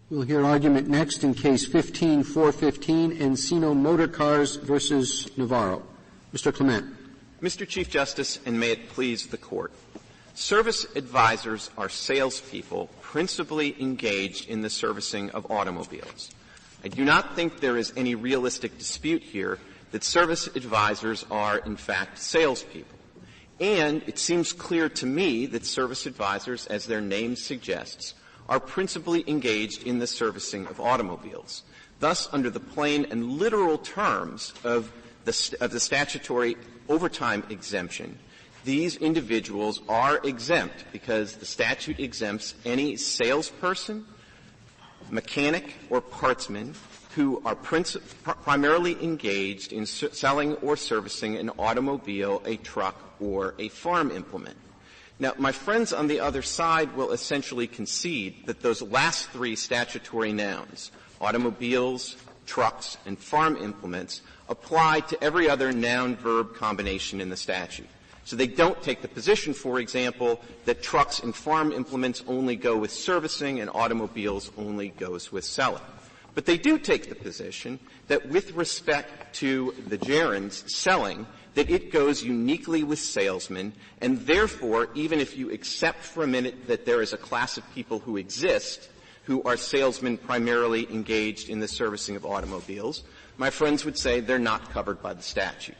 We'll hear argument next in Case 15-415, Encino Motorcars versus Navarro. Mr. Clement. Mr. Chief Justice, and may it please the Court. Service advisors are salespeople principally engaged in the servicing of automobiles. I do not think there is any realistic dispute here that service advisors are, in fact, salespeople. And it seems clear to me that service advisors, as their name suggests, are principally engaged in the servicing of automobiles. Thus, under the plain and literal terms of the statutory overtime exemption, these individuals are exempt because the statute exempts any salesperson, mechanic, or partsman who are primarily engaged in selling or servicing an automobile, a truck, or a farm implement. Now, my friends on the other side will essentially concede that those last three statutory nouns, automobiles, trucks, and farm implements, apply to every other noun-verb combination in the statute. So they don't take the position, for example, that trucks and farm implements only go with servicing and automobiles only goes with selling. But they do take the position that with respect to the gerunds, selling, that it goes uniquely with salesmen, and therefore, even if you accept for a minute that there is a class of people who exist who are salesmen primarily engaged in the servicing of automobiles, my friends would say they're not covered by the statute.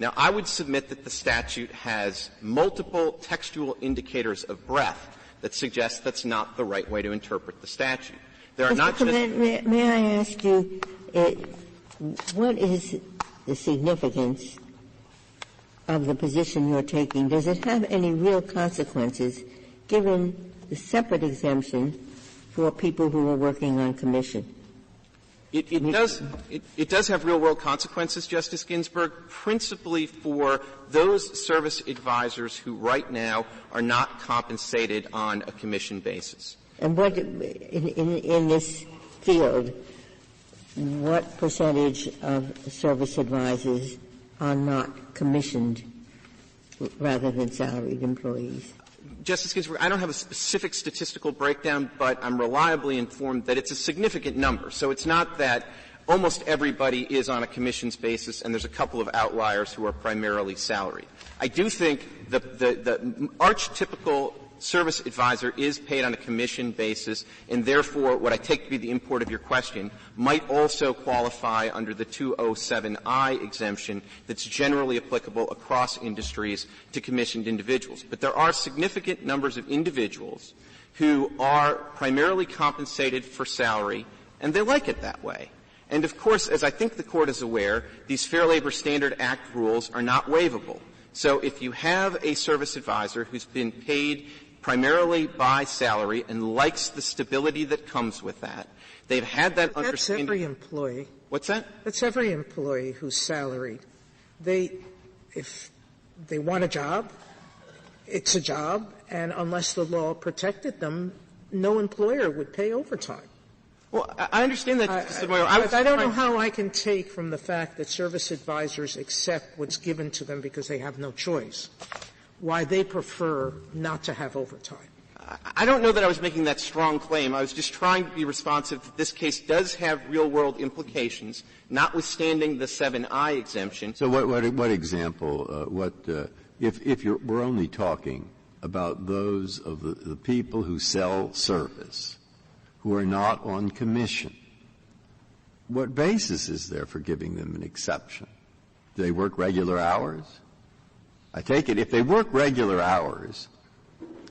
Now, I would submit that the statute has multiple textual indicators of breadth that suggest that's not the right way to interpret the statute. There are not just may I ask you, what is the significance of the position you're taking? Does it have any real consequences given the separate exemption for people who are working on commission? It does have real-world consequences, Justice Ginsburg, principally for those service advisors who right now are not compensated on a commission basis. And what, in this field, what percentage of service advisors are not commissioned rather than salaried employees? Justice Ginsburg, I don't have a specific statistical breakdown, but I'm reliably informed that it's a significant number. So it's not that almost everybody is on a commissions basis and there's a couple of outliers who are primarily salaried. I do think the archetypical service advisor is paid on a commission basis, and therefore what I take to be the import of your question might also qualify under the 207I exemption that's generally applicable across industries to commissioned individuals. But there are significant numbers of individuals who are primarily compensated for salary, and they like it that way. And of course, as I think the Court is aware, these Fair Labor Standard Act rules are not waivable. So if you have a service advisor who's been paid primarily by salary and likes the stability that comes with that, they've had that understanding. That's every employee. What's that? That's every employee who's salaried. If they want a job, it's a job, and unless the law protected them, no employer would pay overtime. Well, I understand that, Justice Sotomayor. I don't know how I can take from the fact that service advisors accept what's given to them because they have no choice, why they prefer not to have overtime. I don't know that I was making that strong claim. I was just trying to be responsive that this case does have real-world implications, notwithstanding the 7I exemption. So what example, if we're only talking about those of the people who sell service who are not on commission, what basis is there for giving them an exception? Do they work regular hours? I take it if they work regular hours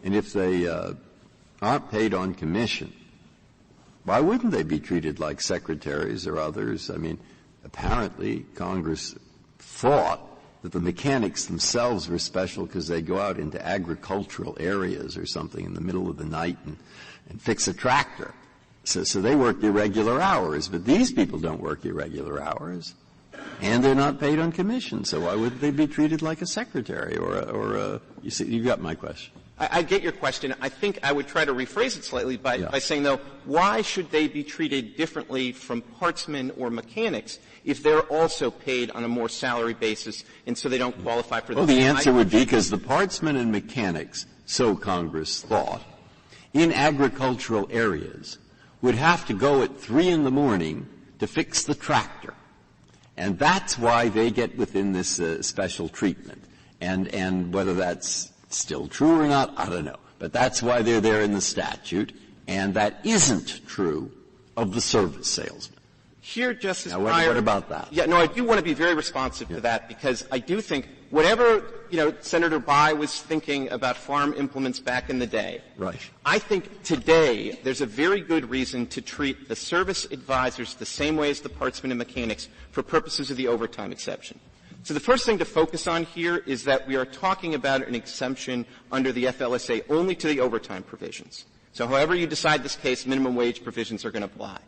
and if they aren't paid on commission, why wouldn't they be treated like secretaries or others? I mean, apparently Congress thought that the mechanics themselves were special because they go out into agricultural areas or something in the middle of the night and fix a tractor. So they work irregular hours, but these people don't work irregular hours. And they're not paid on commission, so why would they be treated like a secretary or you see, you got my question. I get your question. I think I would try to rephrase it slightly by saying, though, why should they be treated differently from partsmen or mechanics if they're also paid on a more salary basis and so they don't qualify for the the answer would be because the partsmen and mechanics, so Congress thought, in agricultural areas would have to go at 3 a.m. to fix the tractor. And that's why they get within this special treatment. And whether that's still true or not, I don't know. But that's why they're there in the statute, and that isn't true of the service salesman. Here, Justice Now, Breyer. what about that? Yeah, no, I do want to be very responsive to that, because I do think whatever, Senator Bayh was thinking about farm implements back in the day. Right. I think today there's a very good reason to treat the service advisors the same way as the partsmen and mechanics for purposes of the overtime exception. So the first thing to focus on here is that we are talking about an exemption under the FLSA only to the overtime provisions. So however you decide this case, minimum wage provisions are going to apply.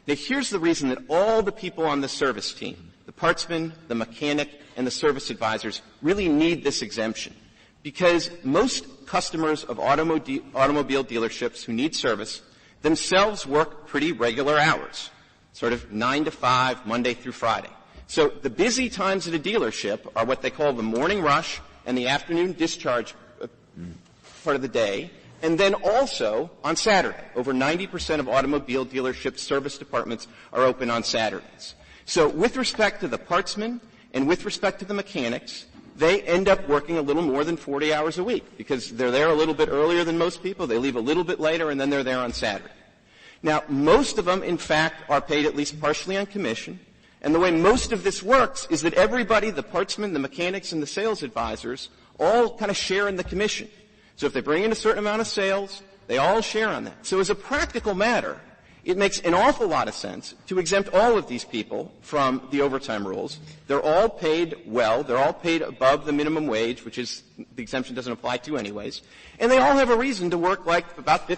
Now, here's the reason that all the people on the service team, the partsman, the mechanic, and the service advisors, really need this exemption. Because most customers of automobile dealerships who need service themselves work pretty regular hours, sort of 9 to 5, Monday through Friday. So the busy times at a dealership are what they call the morning rush and the afternoon discharge part of the day. And then also on Saturday. Over 90% of automobile dealership service departments are open on Saturdays. So with respect to the partsmen and with respect to the mechanics, they end up working a little more than 40 hours a week because they're there a little bit earlier than most people. They leave a little bit later, and then they're there on Saturday. Now, most of them, in fact, are paid at least partially on commission. And the way most of this works is that everybody, the partsmen, the mechanics, and the sales advisors, all kind of share in the commission. So if they bring in a certain amount of sales, they all share on that. So as a practical matter, it makes an awful lot of sense to exempt all of these people from the overtime rules. They're all paid well. They're all paid above the minimum wage, which is the exemption doesn't apply to anyways. And they all have a reason to work like about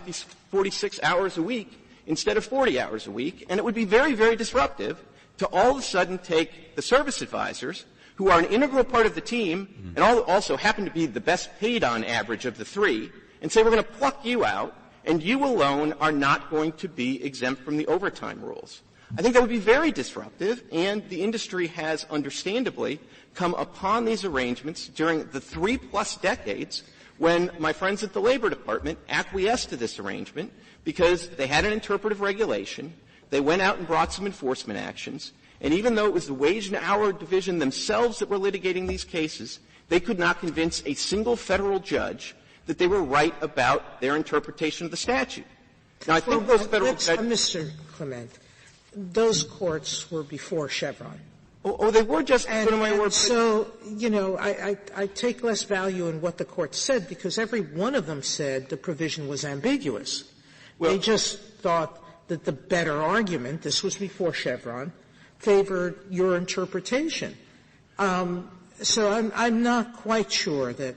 46 hours a week instead of 40 hours a week. And it would be very, very disruptive to all of a sudden take the service advisors, who are an integral part of the team and also happen to be the best paid on average of the three, and say we're going to pluck you out, and you alone are not going to be exempt from the overtime rules. I think that would be very disruptive, and the industry has understandably come upon these arrangements during the 3+ decades when my friends at the Labor Department acquiesced to this arrangement because they had an interpretive regulation, they went out and brought some enforcement actions, and even though it was the Wage and Hour Division themselves that were litigating these cases, they could not convince a single federal judge that they were right about their interpretation of the statute. Now, I think those federal judges— Mr. Clement, those courts were before Chevron. Oh, they were just— And so, I take less value in what the court said because every one of them said the provision was ambiguous. Well, they just thought that the better argument, this was before Chevron, favored your interpretation. So I'm not quite sure that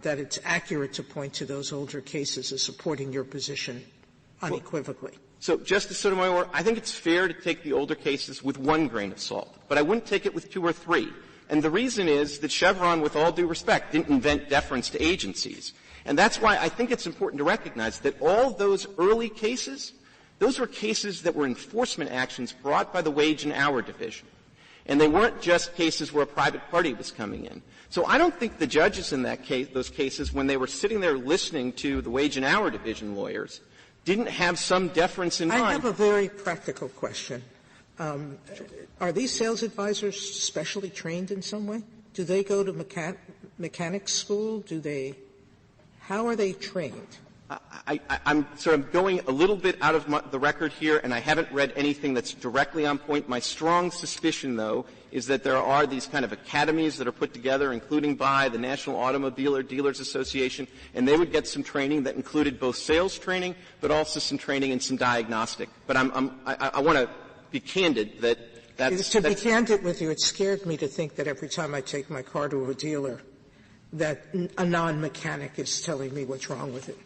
it's accurate to point to those older cases as supporting your position unequivocally. So, Justice Sotomayor, I think it's fair to take the older cases with one grain of salt, but I wouldn't take it with 2 or 3. And the reason is that Chevron, with all due respect, didn't invent deference to agencies. And that's why I think it's important to recognize that all those early cases, those were cases that were enforcement actions brought by the Wage and Hour Division. And they weren't just cases where a private party was coming in. So I don't think the judges in those cases, when they were sitting there listening to the Wage and Hour Division lawyers, didn't have some deference in mind. I have a very practical question. Are these sales advisors specially trained in some way? Do they go to mechanics school? How are they trained? I'm sort of going a little bit out of the record here, and I haven't read anything that's directly on point. My strong suspicion, though, is that there are these kind of academies that are put together, including by the National Automobile Dealers Association, and they would get some training that included both sales training, but also some training and some diagnostic. But I want to be candid that that's— be candid with you, it scared me to think that every time I take my car to a dealer that a non-mechanic is telling me what's wrong with it.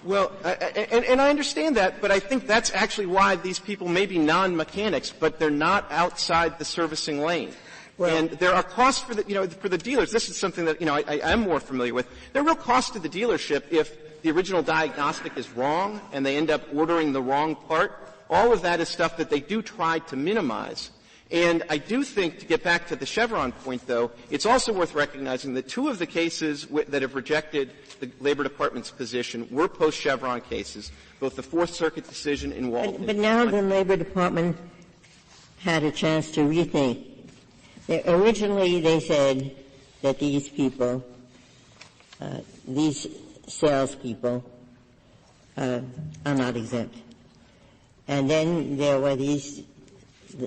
Well, and I understand that, but I think that's actually why these people may be non-mechanics, but they're not outside the servicing lane. Well, and there are costs for the dealers. This is something that, I am more familiar with. There are real costs to the dealership if the original diagnostic is wrong and they end up ordering the wrong part. All of that is stuff that they do try to minimize. And I do think, to get back to the Chevron point, though, it's also worth recognizing that two of the cases that have rejected the Labor Department's position were post-Chevron cases, both the Fourth Circuit decision in Walton. But now the Labor Department had a chance to rethink. Originally, they said that these people, these salespeople, are not exempt. And then there were the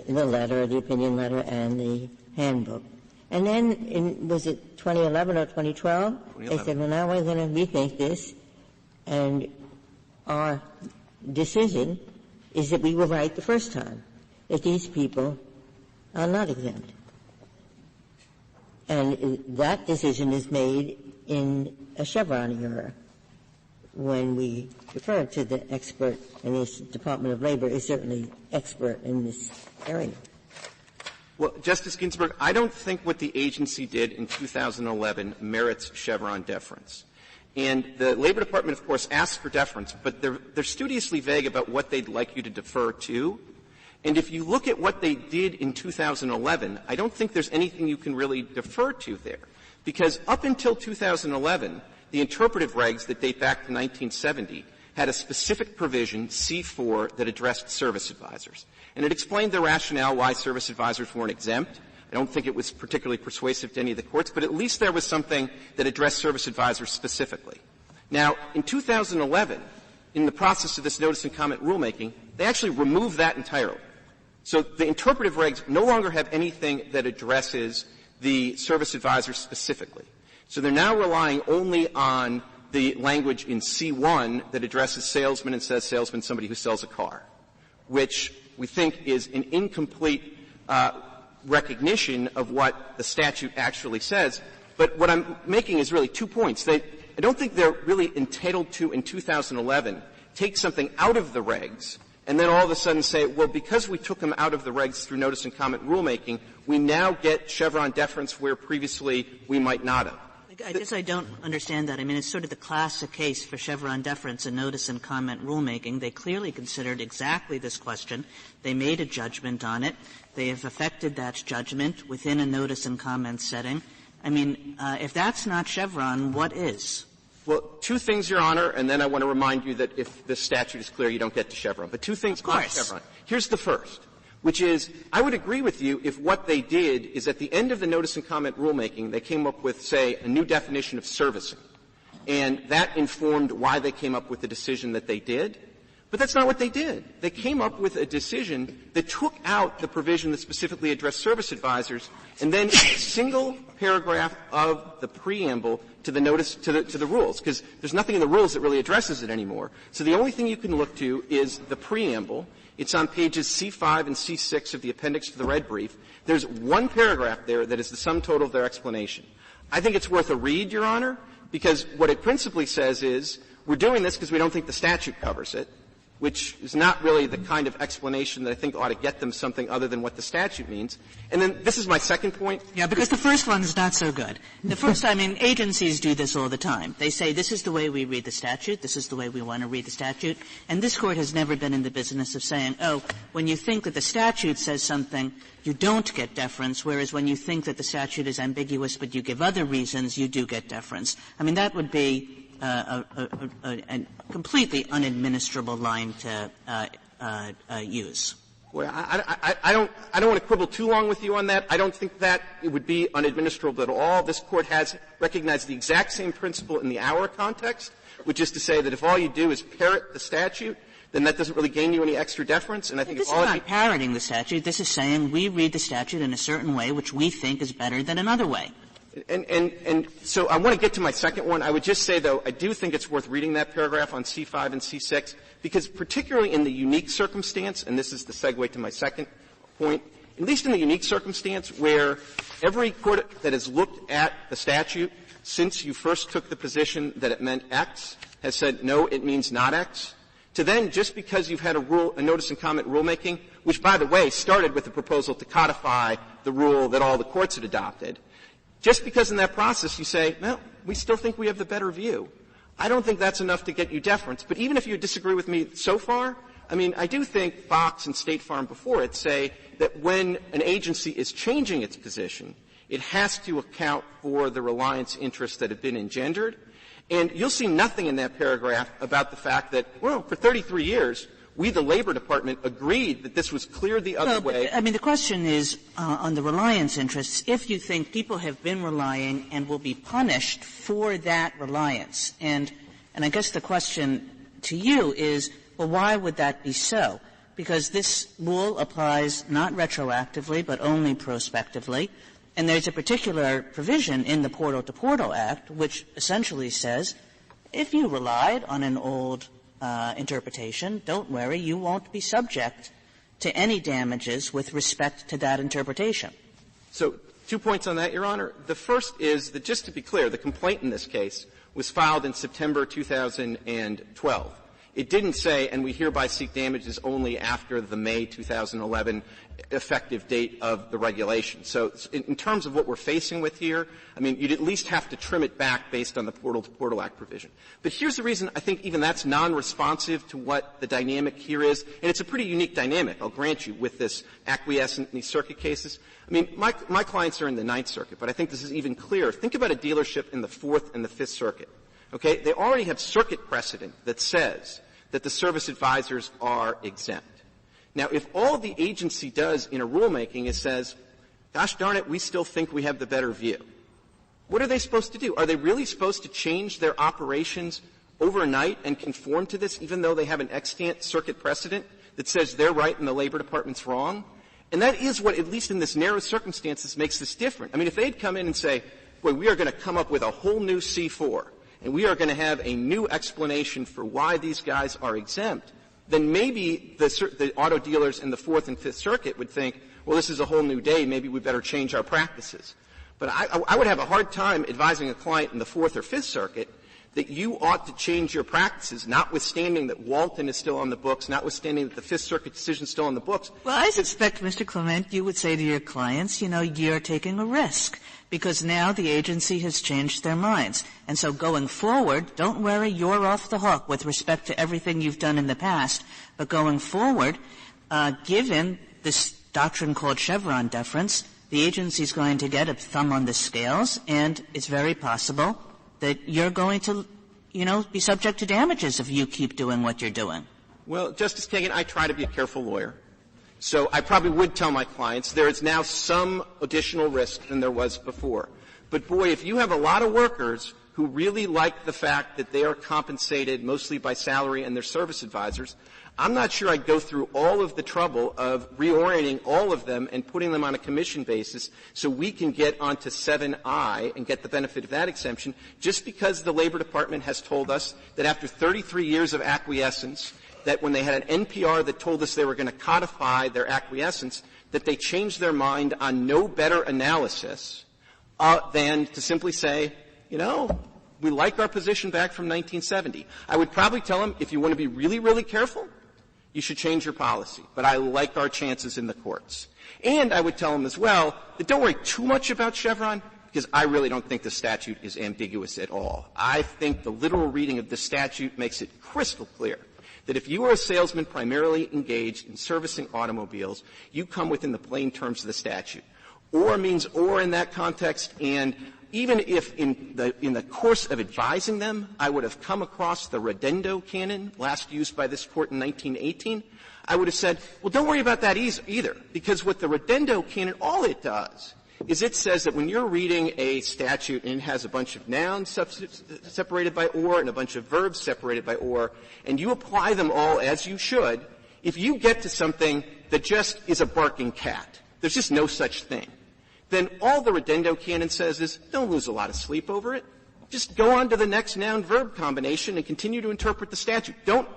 letter, the opinion letter, and the handbook. And then was it 2011 or 2012? They said, well, now we're going to rethink this, and our decision is that we were right the first time, that these people are not exempt. And that decision is made in a Chevron era when we refer to the expert, and this Department of Labor is certainly expert in this area. Well, Justice Ginsburg, I don't think what the agency did in 2011 merits Chevron deference. And the Labor Department, of course, asks for deference, but they're studiously vague about what they'd like you to defer to. And if you look at what they did in 2011, I don't think there's anything you can really defer to there. Because up until 2011, the interpretive regs that date back to 1970 had a specific provision, C4, that addressed service advisors. And it explained the rationale why service advisors weren't exempt. I don't think it was particularly persuasive to any of the courts, but at least there was something that addressed service advisors specifically. Now, in 2011, in the process of this notice and comment rulemaking, they actually removed that entirely. So the interpretive regs no longer have anything that addresses the service advisors specifically. So they're now relying only on the language in C1 that addresses salesman and says salesman somebody who sells a car, which we think is an incomplete recognition of what the statute actually says. But what I'm making is really 2 points. I don't think they're really entitled to, in 2011, take something out of the regs and then all of a sudden say, well, because we took them out of the regs through notice and comment rulemaking, we now get Chevron deference where previously we might not have. I guess I don't understand that. I mean, it's sort of the classic case for Chevron deference and notice and comment rulemaking. They clearly considered exactly this question. They made a judgment on it. They have affected that judgment within a notice and comment setting. I mean, if that's not Chevron, what is? Well, two things, Your Honor, and then I want to remind you that if the statute is clear, you don't get to Chevron. But two things about Chevron. Here's the first, which is I would agree with you if what they did is at the end of the notice and comment rulemaking, they came up with, say, a new definition of servicing. And that informed why they came up with the decision that they did. But that's not what they did. They came up with a decision that took out the provision that specifically addressed service advisors and then a single paragraph of the preamble to the notice, to the rules, because there's nothing in the rules that really addresses it anymore. So the only thing you can look to is the preamble. It's on pages C5 and C6 of the appendix to the red brief. There's one paragraph there that is the sum total of their explanation. I think it's worth a read, Your Honor, because what it principally says is we're doing this because we don't think the statute covers it, which is not really the kind of explanation that I think ought to get them something other than what the statute means. And then this is my second point. Yeah, because the first one is not so good. The first, I mean, agencies do this all the time. They say this is the way we read the statute, this is the way we want to read the statute, and this Court has never been in the business of saying, oh, when you think that the statute says something, you don't get deference, whereas when you think that the statute is ambiguous but you give other reasons, you do get deference. I mean, that would be a completely unadministrable line to use. Well, I don't want to quibble too long with you on that. I don't think that it would be unadministrable at all. This Court has recognized the exact same principle in the Auer context, which is to say that if all you do is parrot the statute, then that doesn't really gain you any extra deference. And I think this if all is not parroting the statute. This is saying we read the statute in a certain way which we think is better than another way. And so I want to get to my second one. I would just say, though, I do think it's worth reading that paragraph on C5 and C6, because particularly in the unique circumstance, and this is the segue to my second point, at least in the unique circumstance where every court that has looked at the statute since you first took the position that it meant X has said, no, it means not X, to then just because you've had a notice and comment rulemaking, which, by the way, started with the proposal to codify the rule that all the courts had adopted, just because in that process you say, well, we still think we have the better view. I don't think that's enough to get you deference. But even if you disagree with me so far, I mean, I do think Fox and State Farm before it say that when an agency is changing its position, it has to account for the reliance interests that have been engendered. And you'll see nothing in that paragraph about the fact that, well, for 33 years, we, the Labor Department, agreed that this was clear the other way. I mean, the question is, on the reliance interests, if you think people have been relying and will be punished for that reliance. And I guess the question to you is, well, why would that be so? Because this rule applies not retroactively, but only prospectively. And there's a particular provision in the Portal-to-Portal Act which essentially says, if you relied on an old interpretation, don't worry, you won't be subject to any damages with respect to that interpretation. So 2 points on that, Your Honor. The first is that, just to be clear, the complaint in this case was filed in September 2012. It didn't say, and we hereby seek damages only after the May 2011 effective date of the regulation. So in terms of what we're facing with here, I mean, you'd at least have to trim it back based on the Portal-to-Portal Act provision. But here's the reason I think even that's non-responsive to what the dynamic here is. And it's a pretty unique dynamic, I'll grant you, with this acquiescent in these circuit cases. I mean, my clients are in the Ninth Circuit, but I think this is even clearer. Think about a dealership in the Fourth and the Fifth Circuit. Okay? They already have circuit precedent that says that the service advisors are exempt. Now, if all the agency does in a rulemaking is says, gosh darn it, we still think we have the better view, what are they supposed to do? Are they really supposed to change their operations overnight and conform to this, even though they have an extant circuit precedent that says they're right and the Labor Department's wrong? And that is what, at least in this narrow circumstances, makes this different. I mean, if they'd come in and say, boy, we are going to come up with a whole new C4, and we are going to have a new explanation for why these guys are exempt, then maybe the auto dealers in the Fourth and Fifth Circuit would think, well, this is a whole new day, maybe we better change our practices. But I would have a hard time advising a client in the Fourth or Fifth Circuit that you ought to change your practices, notwithstanding that Walton is still on the books, notwithstanding that the Fifth Circuit decision is still on the books. Well, I suspect, Mr. Clement, you would say to your clients, you know, you're taking a risk, because now the agency has changed their minds. And so going forward, don't worry, you're off the hook with respect to everything you've done in the past. But going forward, given this doctrine called Chevron deference, the agency is going to get a thumb on the scales, and it's very possible that you're going to, you know, be subject to damages if you keep doing what you're doing. Well, Justice Kagan, I try to be a careful lawyer. So I probably would tell my clients there is now some additional risk than there was before. But boy, if you have a lot of workers who really like the fact that they are compensated mostly by salary and their service advisors, I'm not sure I'd go through all of the trouble of reorienting all of them and putting them on a commission basis so we can get onto 7I and get the benefit of that exemption just because the Labor Department has told us that after 33 years of acquiescence, that when they had an NPR that told us they were going to codify their acquiescence, that they changed their mind on no better analysis than to simply say, you know, we like our position back from 1970. I would probably tell them, if you want to be really, really careful, you should change your policy. But I like our chances in the courts. And I would tell them as well that don't worry too much about Chevron, because I really don't think the statute is ambiguous at all. I think the literal reading of the statute makes it crystal clear that if you are a salesman primarily engaged in servicing automobiles, you come within the plain terms of the statute. Or means or in that context, and even if in the course of advising them, I would have come across the Redendo canon, last used by this Court in 1918, I would have said, well, don't worry about that either, because what the Redendo canon, all it does is it says that when you're reading a statute and it has a bunch of nouns separated by or and a bunch of verbs separated by or, and you apply them all as you should, if you get to something that just is a barking cat, there's just no such thing, then all the Redendo canon says is don't lose a lot of sleep over it. Just go on to the next noun-verb combination and continue to interpret the statute. Don't,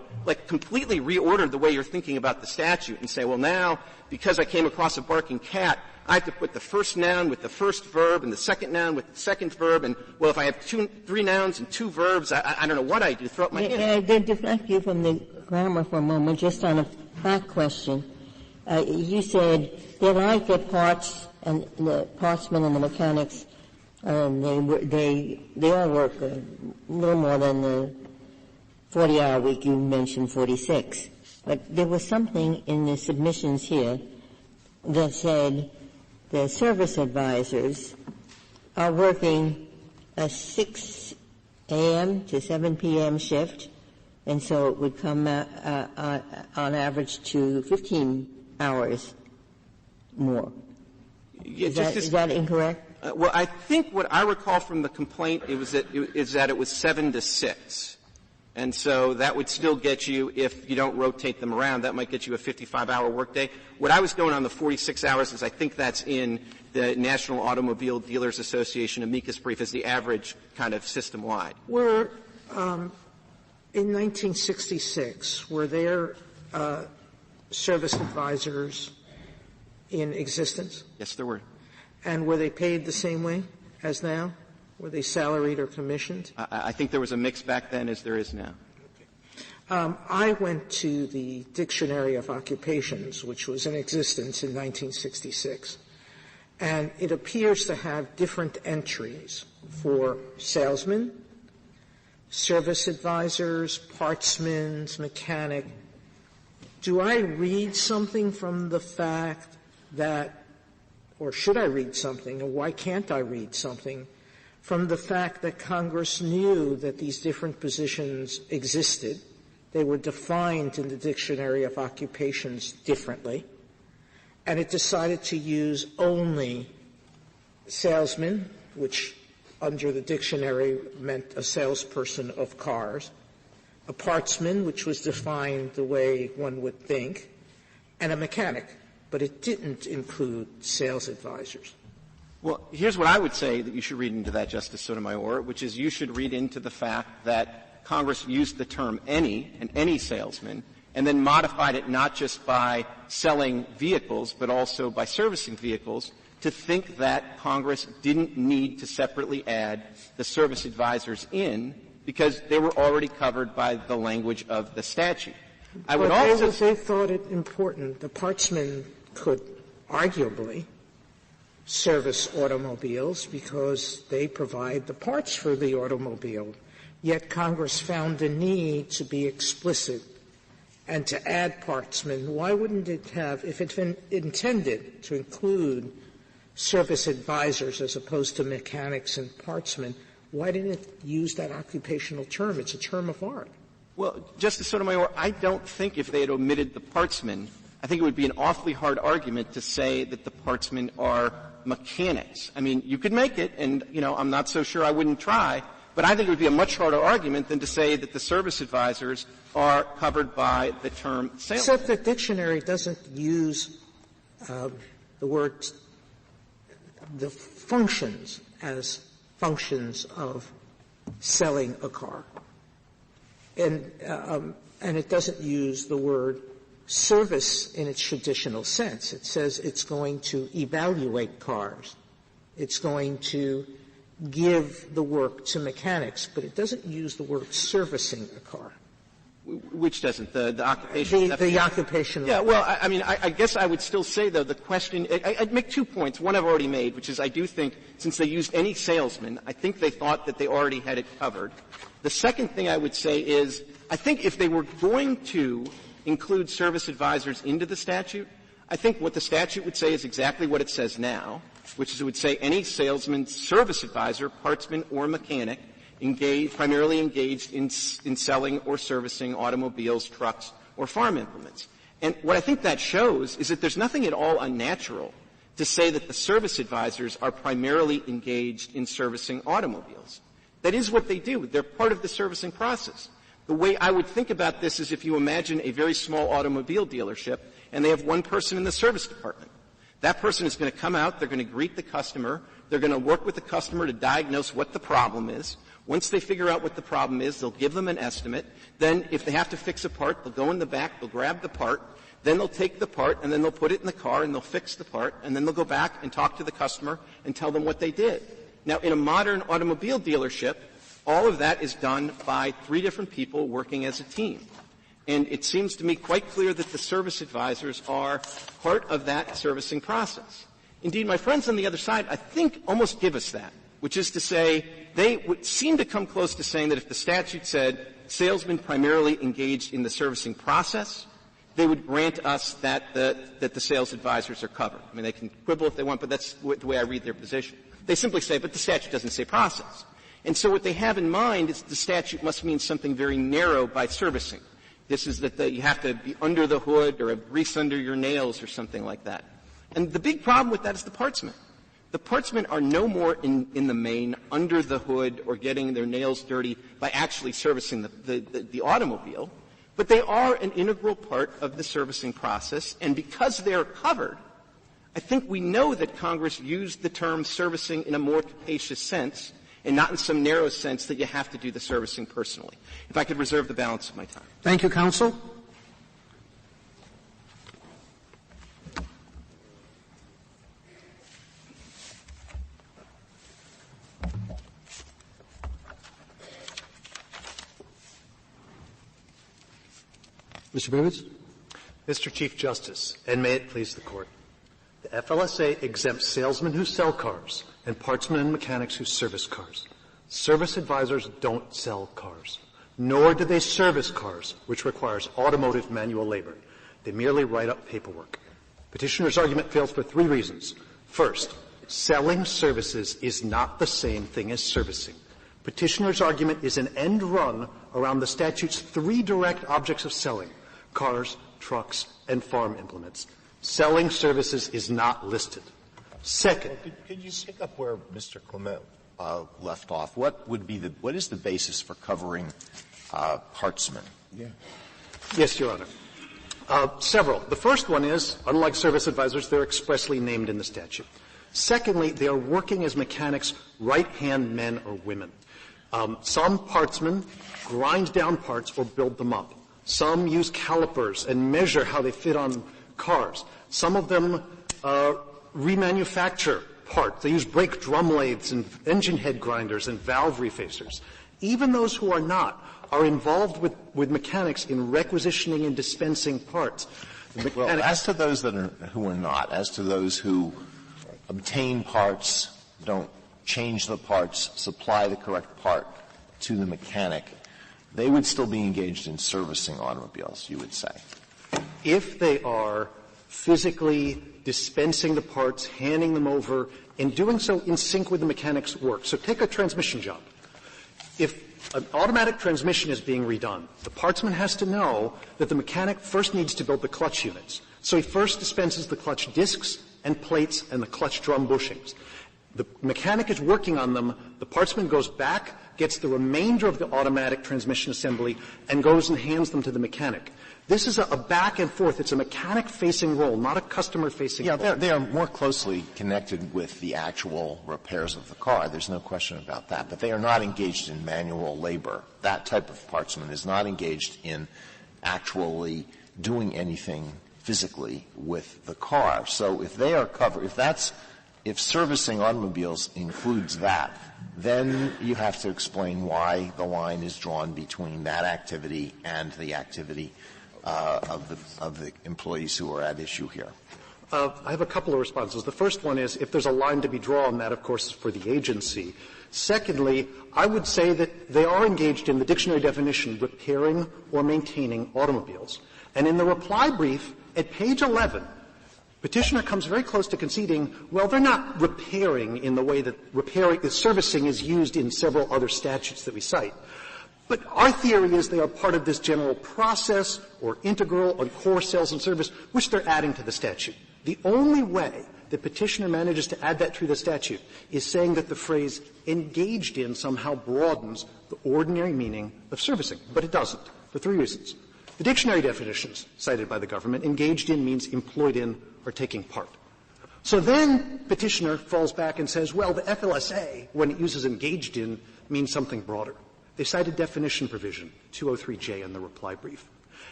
completely reorder the way you're thinking about the statute and say, well, now, because I came across a barking cat, I have to put the first noun with the first verb and the second noun with the second verb, and, well, if I have three nouns and two verbs, I don't know what I do. Throw up my hand. I did deflect you from the grammar for a moment, just on a fact question. You said they like their parts and the partsmen and the mechanics, they all work a little more than the 40-hour week. You mentioned 46. But there was something in the submissions here that said the service advisors are working a 6 a.m. to 7 p.m. shift, and so it would come on average to 15 hours more. Is that incorrect? Well, I think what I recall from the complaint is that it was 7 to 6. And so that would still get you, if you don't rotate them around, that might get you a 55-hour workday. What I was going on the 46 hours is I think that's in the National Automobile Dealers Association amicus brief as the average kind of system-wide. Were, in 1966, were there service advisors in existence? Yes, there were. And were they paid the same way as now? Were they salaried or commissioned? I think there was a mix back then as there is now. I went to the Dictionary of Occupations, which was in existence in 1966, and it appears to have different entries for salesmen, service advisors, partsmen, mechanic. Do I read something from the fact that, or should I read something, or why can't I read something from the fact that Congress knew that these different positions existed? They were defined in the Dictionary of Occupations differently, and it decided to use only salesmen, which under the dictionary meant a salesperson of cars, a partsman, which was defined the way one would think, and a mechanic, but it didn't include sales advisors. Well, here's what I would say that you should read into that, Justice Sotomayor, which is you should read into the fact that Congress used the term any salesman, and then modified it not just by selling vehicles, but also by servicing vehicles, to think that Congress didn't need to separately add the service advisors in because they were already covered by the language of the statute. I would also they thought it important. The partsman could arguably service automobiles because they provide the parts for the automobile. Yet Congress found a need to be explicit and to add partsmen. Why wouldn't it have, if it intended to include service advisors as opposed to mechanics and partsmen, why didn't it use that occupational term? It's a term of art. Well, Justice Sotomayor, I don't think if they had omitted the partsmen, I think it would be an awfully hard argument to say that the partsmen are mechanics. I mean, you could make it, and, I'm not so sure I wouldn't try, but I think it would be a much harder argument than to say that the service advisors are covered by the term salesman. Except the dictionary doesn't use the word, the functions as functions of selling a car. And it doesn't use the word service in its traditional sense. It says it's going to evaluate cars. It's going to give the work to mechanics, but it doesn't use the word servicing a car. Which doesn't? The occupational? The occupational. Yeah, well, I guess I would still say, though, the question, I'd make 2 points. One I've already made, which is I do think, since they used any salesman, I think they thought that they already had it covered. The second thing I would say is, I think if they were going to include service advisors into the statute, I think what the statute would say is exactly what it says now, which is it would say any salesman, service advisor, partsman, or mechanic primarily engaged in selling or servicing automobiles, trucks, or farm implements. And what I think that shows is that there's nothing at all unnatural to say that the service advisors are primarily engaged in servicing automobiles. That is what they do. They're part of the servicing process. The way I would think about this is if you imagine a very small automobile dealership and they have one person in the service department. That person is going to come out, they're going to greet the customer, they're going to work with the customer to diagnose what the problem is. Once they figure out what the problem is, they'll give them an estimate. Then if they have to fix a part, they'll go in the back, they'll grab the part, then they'll take the part and then they'll put it in the car and they'll fix the part, and then they'll go back and talk to the customer and tell them what they did. Now, in a modern automobile dealership, all of that is done by 3 different people working as a team. And it seems to me quite clear that the service advisors are part of that servicing process. Indeed, my friends on the other side, I think, almost give us that, which is to say they would seem to come close to saying that if the statute said salesmen primarily engaged in the servicing process, they would grant us that the sales advisors are covered. I mean, they can quibble if they want, but that's the way I read their position. They simply say, but the statute doesn't say process. And so what they have in mind is the statute must mean something very narrow by servicing. This is that you have to be under the hood or grease under your nails or something like that. And the big problem with that is the partsmen. The partsmen are no more in the main under the hood or getting their nails dirty by actually servicing the automobile, but they are an integral part of the servicing process. And because they're covered, I think we know that Congress used the term servicing in a more capacious sense and not in some narrow sense that you have to do the servicing personally. If I could reserve the balance of my time. Thank you, counsel. Mr. Bivens. Mr. Chief Justice, and may it please the Court. The FLSA exempts salesmen who sell cars and partsmen and mechanics who service cars. Service advisors don't sell cars, nor do they service cars, which requires automotive manual labor. They merely write up paperwork. Petitioner's argument fails for three reasons. First, selling services is not the same thing as servicing. Petitioner's argument is an end run around the statute's three direct objects of selling: cars, trucks, and farm implements. Selling services is not listed. Second, could you pick up where Mr. Clement left off? What is the basis for covering partsmen? Yeah. Yes, Your Honor. Several. The first one is, unlike service advisors, they're expressly named in the statute. Secondly, they are working as mechanics, right-hand men or women. Some partsmen grind down parts or build them up. Some use calipers and measure how they fit on cars. Some of them remanufacture parts. They use brake drum lathes and engine head grinders and valve refacers. Even those who are not are involved with mechanics in requisitioning and dispensing parts. Well, as to those who are not, as to those who obtain parts, don't change the parts, supply the correct part to the mechanic, they would still be engaged in servicing automobiles, you would say. If they are physically dispensing the parts, handing them over, and doing so in sync with the mechanic's work. So take a transmission job. If an automatic transmission is being redone, the partsman has to know that the mechanic first needs to build the clutch units. So he first dispenses the clutch discs and plates and the clutch drum bushings. The mechanic is working on them. The partsman goes back, gets the remainder of the automatic transmission assembly, and goes and hands them to the mechanic. This is a back and forth. It's a mechanic-facing role, not a customer-facing role. Yeah, they are more closely connected with the actual repairs of the car. There's no question about that. But they are not engaged in manual labor. That type of partsman is not engaged in actually doing anything physically with the car. So if they are covered, if servicing automobiles includes that, then you have to explain why the line is drawn between that activity and the activity of the employees who are at issue here. I have a couple of responses. The first one is, if there's a line to be drawn, that, of course, is for the agency. Secondly, I would say that they are engaged in the dictionary definition, repairing or maintaining automobiles. And in the reply brief, at page 11, Petitioner comes very close to conceding, well, they're not repairing in the way that servicing is used in several other statutes that we cite. But our theory is they are part of this general process or integral or core sales and service, which they're adding to the statute. The only way that Petitioner manages to add that to the statute is saying that the phrase engaged in somehow broadens the ordinary meaning of servicing. But it doesn't, for three reasons. The dictionary definitions cited by the government, engaged in means employed in or taking part. So then Petitioner falls back and says, well, the FLSA, when it uses engaged in, means something broader. They cite a definition provision, 203J, in the reply brief.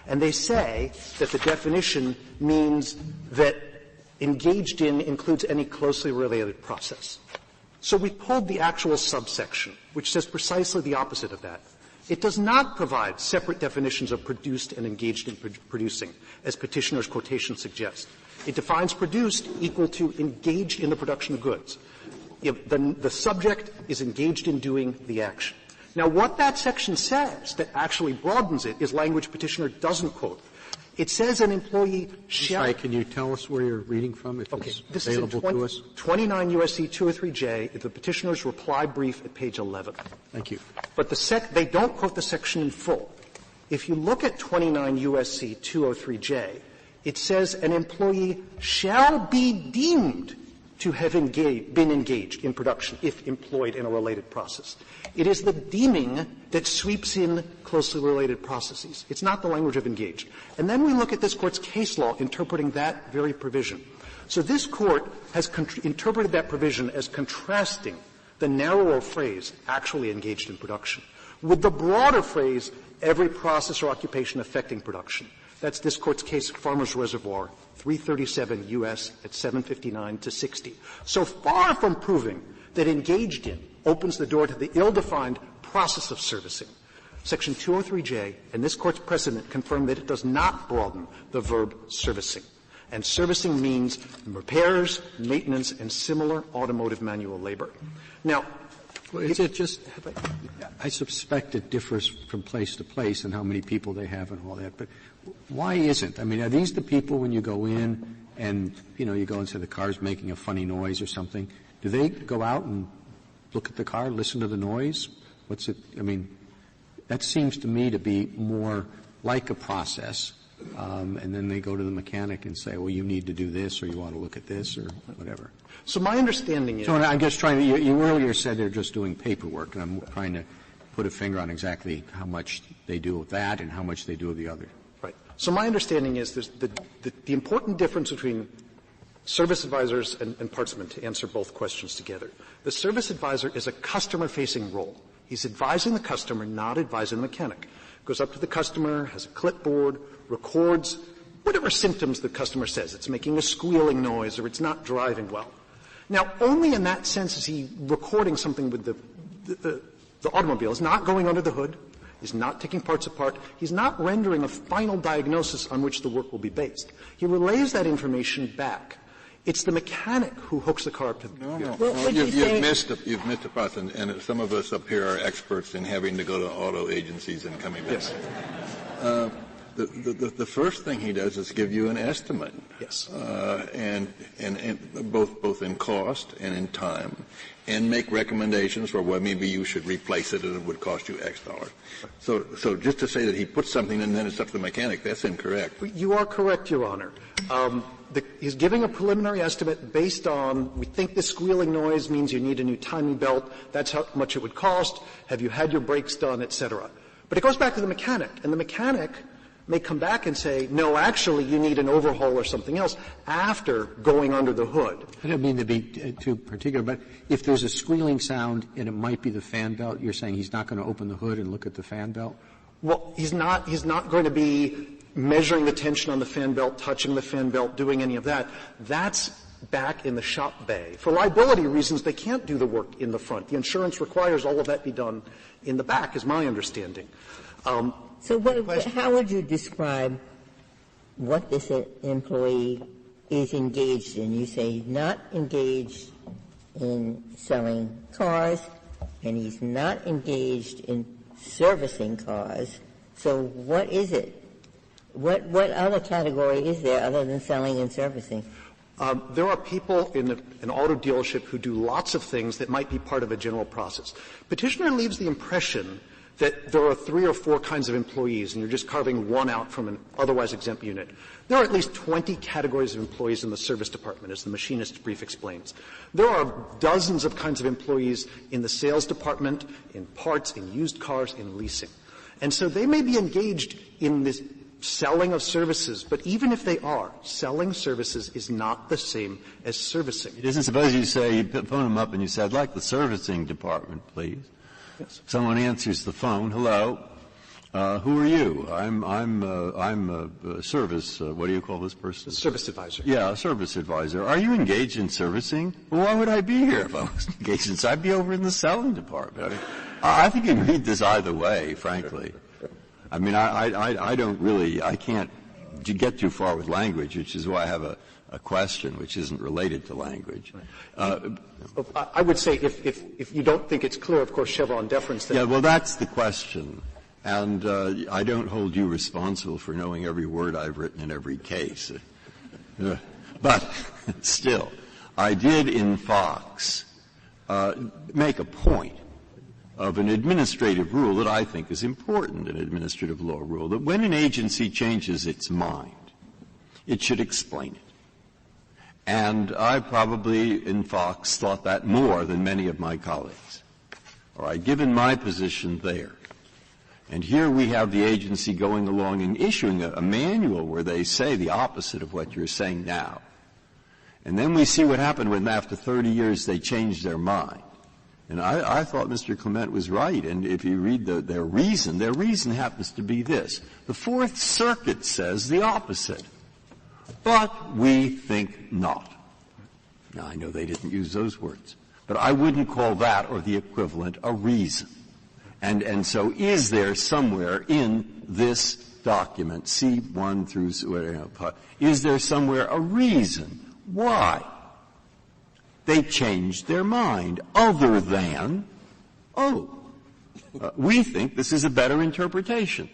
And they say that the definition means that engaged in includes any closely related process. So we pulled the actual subsection, which says precisely the opposite of that. It does not provide separate definitions of produced and engaged in producing, as Petitioner's quotation suggests. It defines produced equal to engaged in the production of goods. The subject is engaged in doing the action. Now, what that section says that actually broadens it is language petitioner doesn't quote. It says an employee shall. Sorry, can you tell us where you're reading from, if Okay, it's this available is to us? 29 U.S.C. 203J, the petitioner's reply brief at page 11. Thank you. But they don't quote the section in full. If you look at 29 U.S.C. 203J, it says an employee shall be deemed to have been engaged in production if employed in a related process. It is the deeming that sweeps in closely related processes. It's not the language of engaged. And then we look at this Court's case law interpreting that very provision. So this Court has interpreted that provision as contrasting the narrower phrase, actually engaged in production, with the broader phrase, every process or occupation affecting production. That's this Court's case, Farmers Reservoir, 337 U.S. at 759 to 60. So far from proving that engaged in opens the door to the ill-defined process of servicing, Section 203J and this Court's precedent confirm that it does not broaden the verb servicing. And servicing means repairs, maintenance, and similar automotive manual labor. Now, I suspect it differs from place to place and how many people they have and all that, but why isn't? I mean, are these the people when you go in and, you go and say the car's making a funny noise or something, do they go out and look at the car, listen to the noise? That seems to me to be more like a process, and then they go to the mechanic and say, well, you need to do this, or you want to look at this, or whatever. So my understanding is... So I'm just trying to, you earlier said they're just doing paperwork, and I'm trying to put a finger on exactly how much they do of that and how much they do of the other. Right. So my understanding is there's the important difference between service advisors and partsmen, to answer both questions together. The service advisor is a customer-facing role. He's advising the customer, not advising the mechanic. Goes up to the customer, has a clipboard, records whatever symptoms the customer says. It's making a squealing noise or it's not driving well. Now, only in that sense is he recording something with the automobile. He's not going under the hood. He's not taking parts apart. He's not rendering a final diagnosis on which the work will be based. He relays that information back. It's the mechanic who hooks the car up to the computer. Well, you've missed the process, and some of us up here are experts in having to go to auto agencies and coming back. Yes. The first thing he does is give you an estimate. Yes. And both in cost and in time, and make recommendations for well, maybe you should replace it and it would cost you X dollars. So just to say that he puts something and then it's up to the mechanic, that's incorrect. You are correct, Your Honor. He's giving a preliminary estimate based on, we think this squealing noise means you need a new timing belt. That's how much it would cost. Have you had your brakes done, et cetera. But it goes back to the mechanic, and the mechanic may come back and say, no, actually, you need an overhaul or something else after going under the hood. I don't mean to be too particular, but if there's a squealing sound and it might be the fan belt, you're saying he's not going to open the hood and look at the fan belt? Well, he's not going to be measuring the tension on the fan belt, touching the fan belt, doing any of that. That's back in the shop bay. For liability reasons, they can't do the work in the front. The insurance requires all of that be done in the back, is my understanding. So how would you describe what this employee is engaged in? You say he's not engaged in selling cars, and he's not engaged in servicing cars. So what is it? What other category is there other than selling and servicing? There are people in an auto dealership who do lots of things that might be part of a general process. Petitioner leaves the impression that there are 3 or 4 kinds of employees, and you're just carving one out from an otherwise exempt unit. There are at least 20 categories of employees in the service department, as the machinist's brief explains. There are dozens of kinds of employees in the sales department, in parts, in used cars, in leasing. And so they may be engaged in this selling of services, but even if they are, selling services is not the same as servicing. It isn't. Suppose you say, you phone them up and you say, I'd like the servicing department, please. Yes. Someone answers the phone. Hello. Who are you? I'm a service, what do you call this person? Service advisor. Yeah, a service advisor. Are you engaged in servicing? Well, why would I be here if I wasn't engaged in servicing? I'd be over in the selling department. I think you can read this either way, frankly. I mean, I don't really, I can't get too far with language, which is why I have a question which isn't related to language. I would say if you don't think it's clear, of course, Chevron deference. Yeah, well, that's the question. And I don't hold you responsible for knowing every word I've written in every case. But still, I did in Fox make a point of an administrative rule that I think is important, an administrative law rule, that when an agency changes its mind, it should explain it. And I probably, in Fox, thought that more than many of my colleagues. All right, given my position there. And here we have the agency going along and issuing a manual where they say the opposite of what you're saying now. And then we see what happened when after 30 years they changed their mind. And I thought Mr. Clement was right. And if you read their reason happens to be this. The Fourth Circuit says the opposite. But we think not. Now, I know they didn't use those words. But I wouldn't call that or the equivalent a reason. And so is there somewhere in this document, C1 through whatever, is there somewhere a reason why they changed their mind other than, we think this is a better interpretation?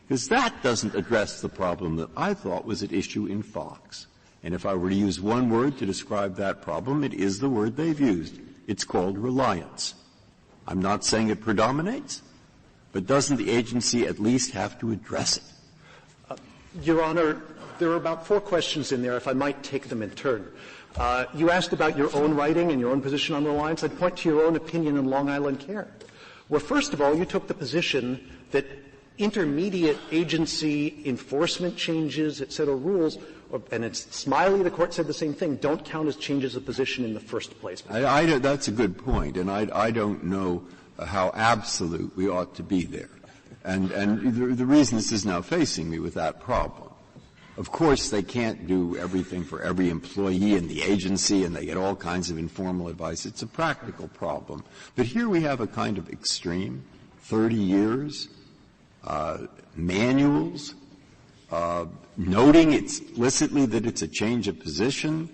Because that doesn't address the problem that I thought was at issue in Fox. And if I were to use one word to describe that problem, it is the word they've used. It's called reliance. I'm not saying it predominates, but doesn't the agency at least have to address it? Your Honor, there are about 4 questions in there, if I might take them in turn. You asked about your own writing and your own position on reliance. I'd point to your own opinion in Long Island Care, where, first of all, you took the position that intermediate agency enforcement changes, et cetera, rules, and it's Smiley, the Court said the same thing, don't count as changes of position in the first place. That's a good point, and I don't know how absolute we ought to be there. And the reason this is now facing me with that problem. Of course, they can't do everything for every employee in the agency, and they get all kinds of informal advice. It's a practical problem. But here we have a kind of extreme, 30 years, manuals, noting explicitly that it's a change of position.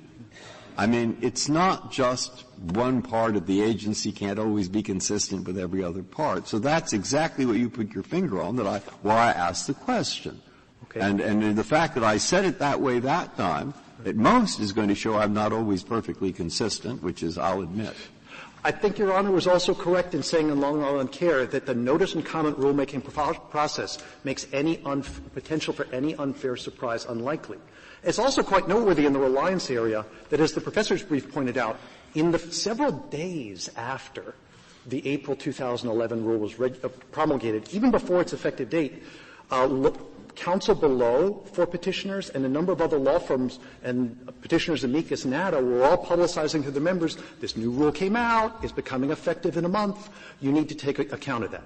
I mean, it's not just one part of the agency can't always be consistent with every other part. So that's exactly what you put your finger on, why I asked the question. Okay. And the fact that I said it that way that time, at most is going to show I'm not always perfectly consistent, which is, I'll admit. I think Your Honor was also correct in saying in Long Island Care that the notice and comment rulemaking process makes any potential for any unfair surprise unlikely. It's also quite noteworthy in the reliance area that, as the professor's brief pointed out, in the several days after the April 2011 rule was promulgated, even before its effective date, counsel below for petitioners and a number of other law firms and petitioners amicus nata were all publicizing to the members, this new rule came out, it's becoming effective in a month, you need to take account of that.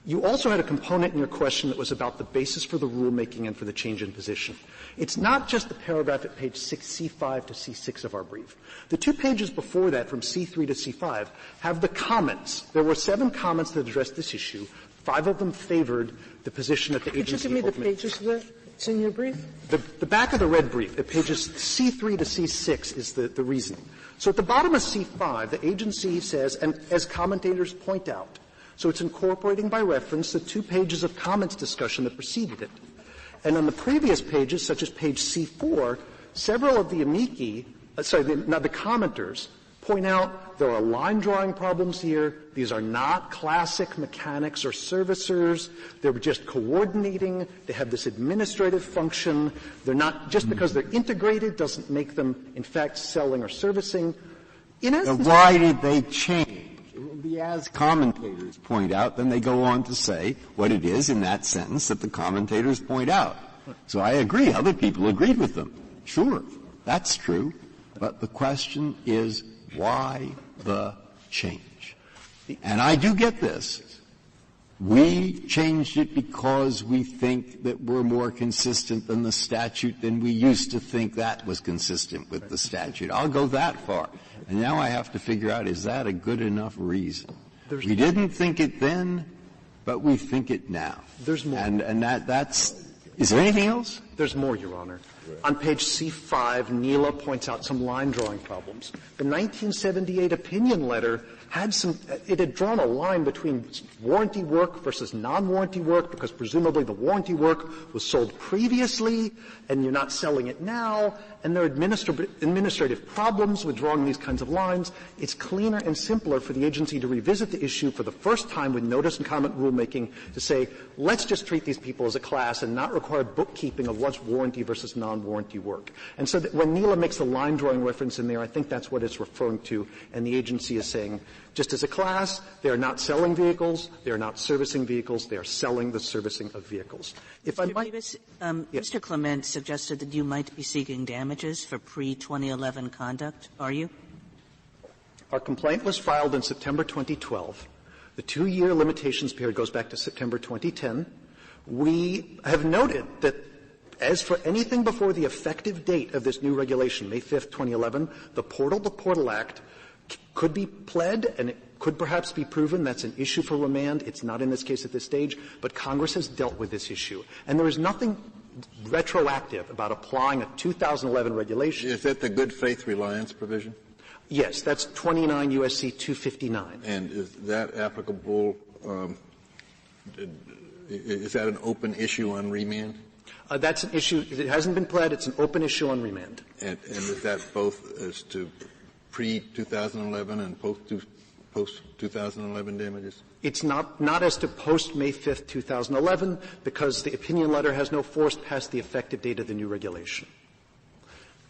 You also had a component in your question that was about the basis for the rulemaking and for the change in position. It's not just the paragraph at page C5 to C6 of our brief. The 2 pages before that, from C3 to C5, have the comments. There were 7 comments that addressed this issue. 5 of them favored the position that the agency. Could you give me the pages of that? It's in your brief? The back of the red brief, at pages C3 to C6 is the reasoning. So at the bottom of C5, the agency says, and as commentators point out, so it's incorporating by reference the 2 pages of comments discussion that preceded it. And on the previous pages, such as page C4, several of the amici, the commenters, point out there are line drawing problems here. These are not classic mechanics or servicers. They're just coordinating. They have this administrative function. They're not, just because they're integrated doesn't make them, in fact, selling or servicing. In essence, why did they change? It will be as commentators point out, then they go on to say what it is in that sentence that the commentators point out. So I agree. Other people agreed with them. Sure, that's true. But the question is, why the change? And I do get this. We changed it because we think that we're more consistent than the statute than we used to think that was consistent with the statute. I'll go that far. And now I have to figure out, is that a good enough reason? We didn't think it then, but we think it now. There's more. And that's — is there anything else? There's more, Your Honor. Right. On page C5, Neela points out some line drawing problems. The 1978 opinion letter had it had drawn a line between warranty work versus non-warranty work because presumably the warranty work was sold previously and you're not selling it now, and there are administrative problems with drawing these kinds of lines. It's cleaner and simpler for the agency to revisit the issue for the first time with notice and comment rulemaking to say, let's just treat these people as a class and not require bookkeeping of what's warranty versus non-warranty work. And so that when Neela makes the line drawing reference in there, I think that's what it's referring to, and the agency is saying, just as a class, they are not selling vehicles, they are not servicing vehicles, they are selling the servicing of vehicles. If I might, Davis, Mr. Clement suggested that you might be seeking damages for pre-2011 conduct. Are you? Our complaint was filed in September 2012. The 2-year limitations period goes back to September 2010. We have noted that as for anything before the effective date of this new regulation, May 5th, 2011, the Portal-to-Portal Act could be pled, and it could perhaps be proven. That's an issue for remand. It's not in this case at this stage, but Congress has dealt with this issue. And there is nothing retroactive about applying a 2011 regulation. Is that the good faith reliance provision? Yes, that's 29 U.S.C. 259. And is that applicable, is that an open issue on remand? That's an issue. It hasn't been pled. It's an open issue on remand. And is that both as to pre-2011 and post-2011 damages? It's not as to post-May 5th, 2011, because the opinion letter has no force past the effective date of the new regulation.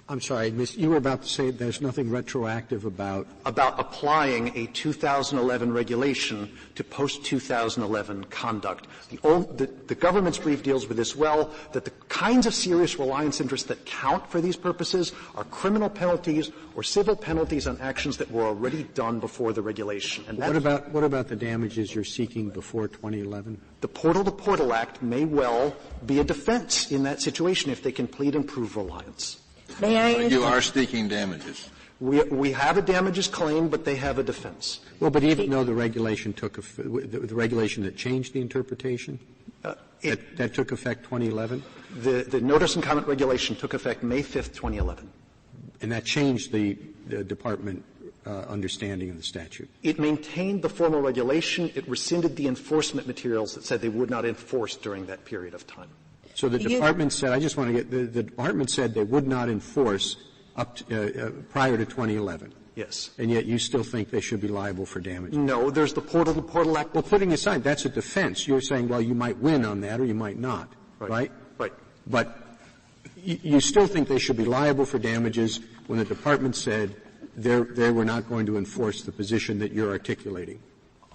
I'm sorry, you were about to say there's nothing retroactive about applying a 2011 regulation to post-2011 conduct. The government's brief deals with this well, that the kinds of serious reliance interests that count for these purposes are criminal penalties or civil penalties on actions that were already done before the regulation. And what about the damages you're seeking before 2011? The Portal-to-Portal Act may well be a defense in that situation if they can plead and prove reliance. May I you are seeking damages. We have a damages claim, but they have a defense. Well, but even though the regulation the regulation that changed the interpretation, that took effect 2011? The notice and comment regulation took effect May 5th, 2011. And that changed the department understanding of the statute? It maintained the formal regulation. It rescinded the enforcement materials that said they would not enforce during that period of time. So the department said, I just want to get, the department said they would not enforce up to, prior to 2011. Yes. And yet you still think they should be liable for damages? No, there's the Portal-to-Portal Act. Well, putting aside, that's a defense. You're saying, well, you might win on that or you might not, right? Right. But you still think they should be liable for damages when the department said they were not going to enforce the position that you're articulating?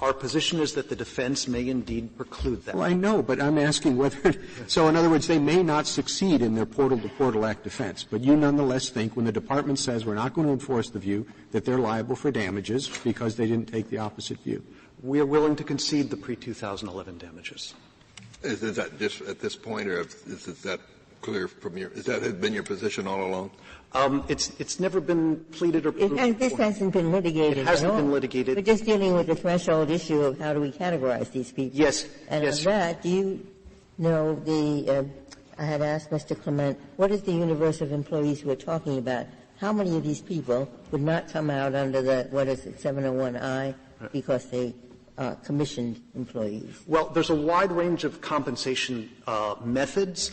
Our position is that the defense may indeed preclude that. Well, I know, but I'm asking whether – so in other words, they may not succeed in their Portal-to-Portal Act defense, but you nonetheless think when the department says we're not going to enforce the view that they're liable for damages because they didn't take the opposite view. We are willing to concede the pre-2011 damages. Is that just at this point, or is that clear from has that been your position all along? It's never been pleaded or proved. This hasn't been litigated. It hasn't at all. been litigated. We're just dealing with the threshold issue of how do we categorize these people. Yes. And yes. on that, do you know I had asked Mr. Clement, what is the universe of employees we're talking about? How many of these people would not come out under the, 701I because they are commissioned employees? Well, there's a wide range of compensation methods.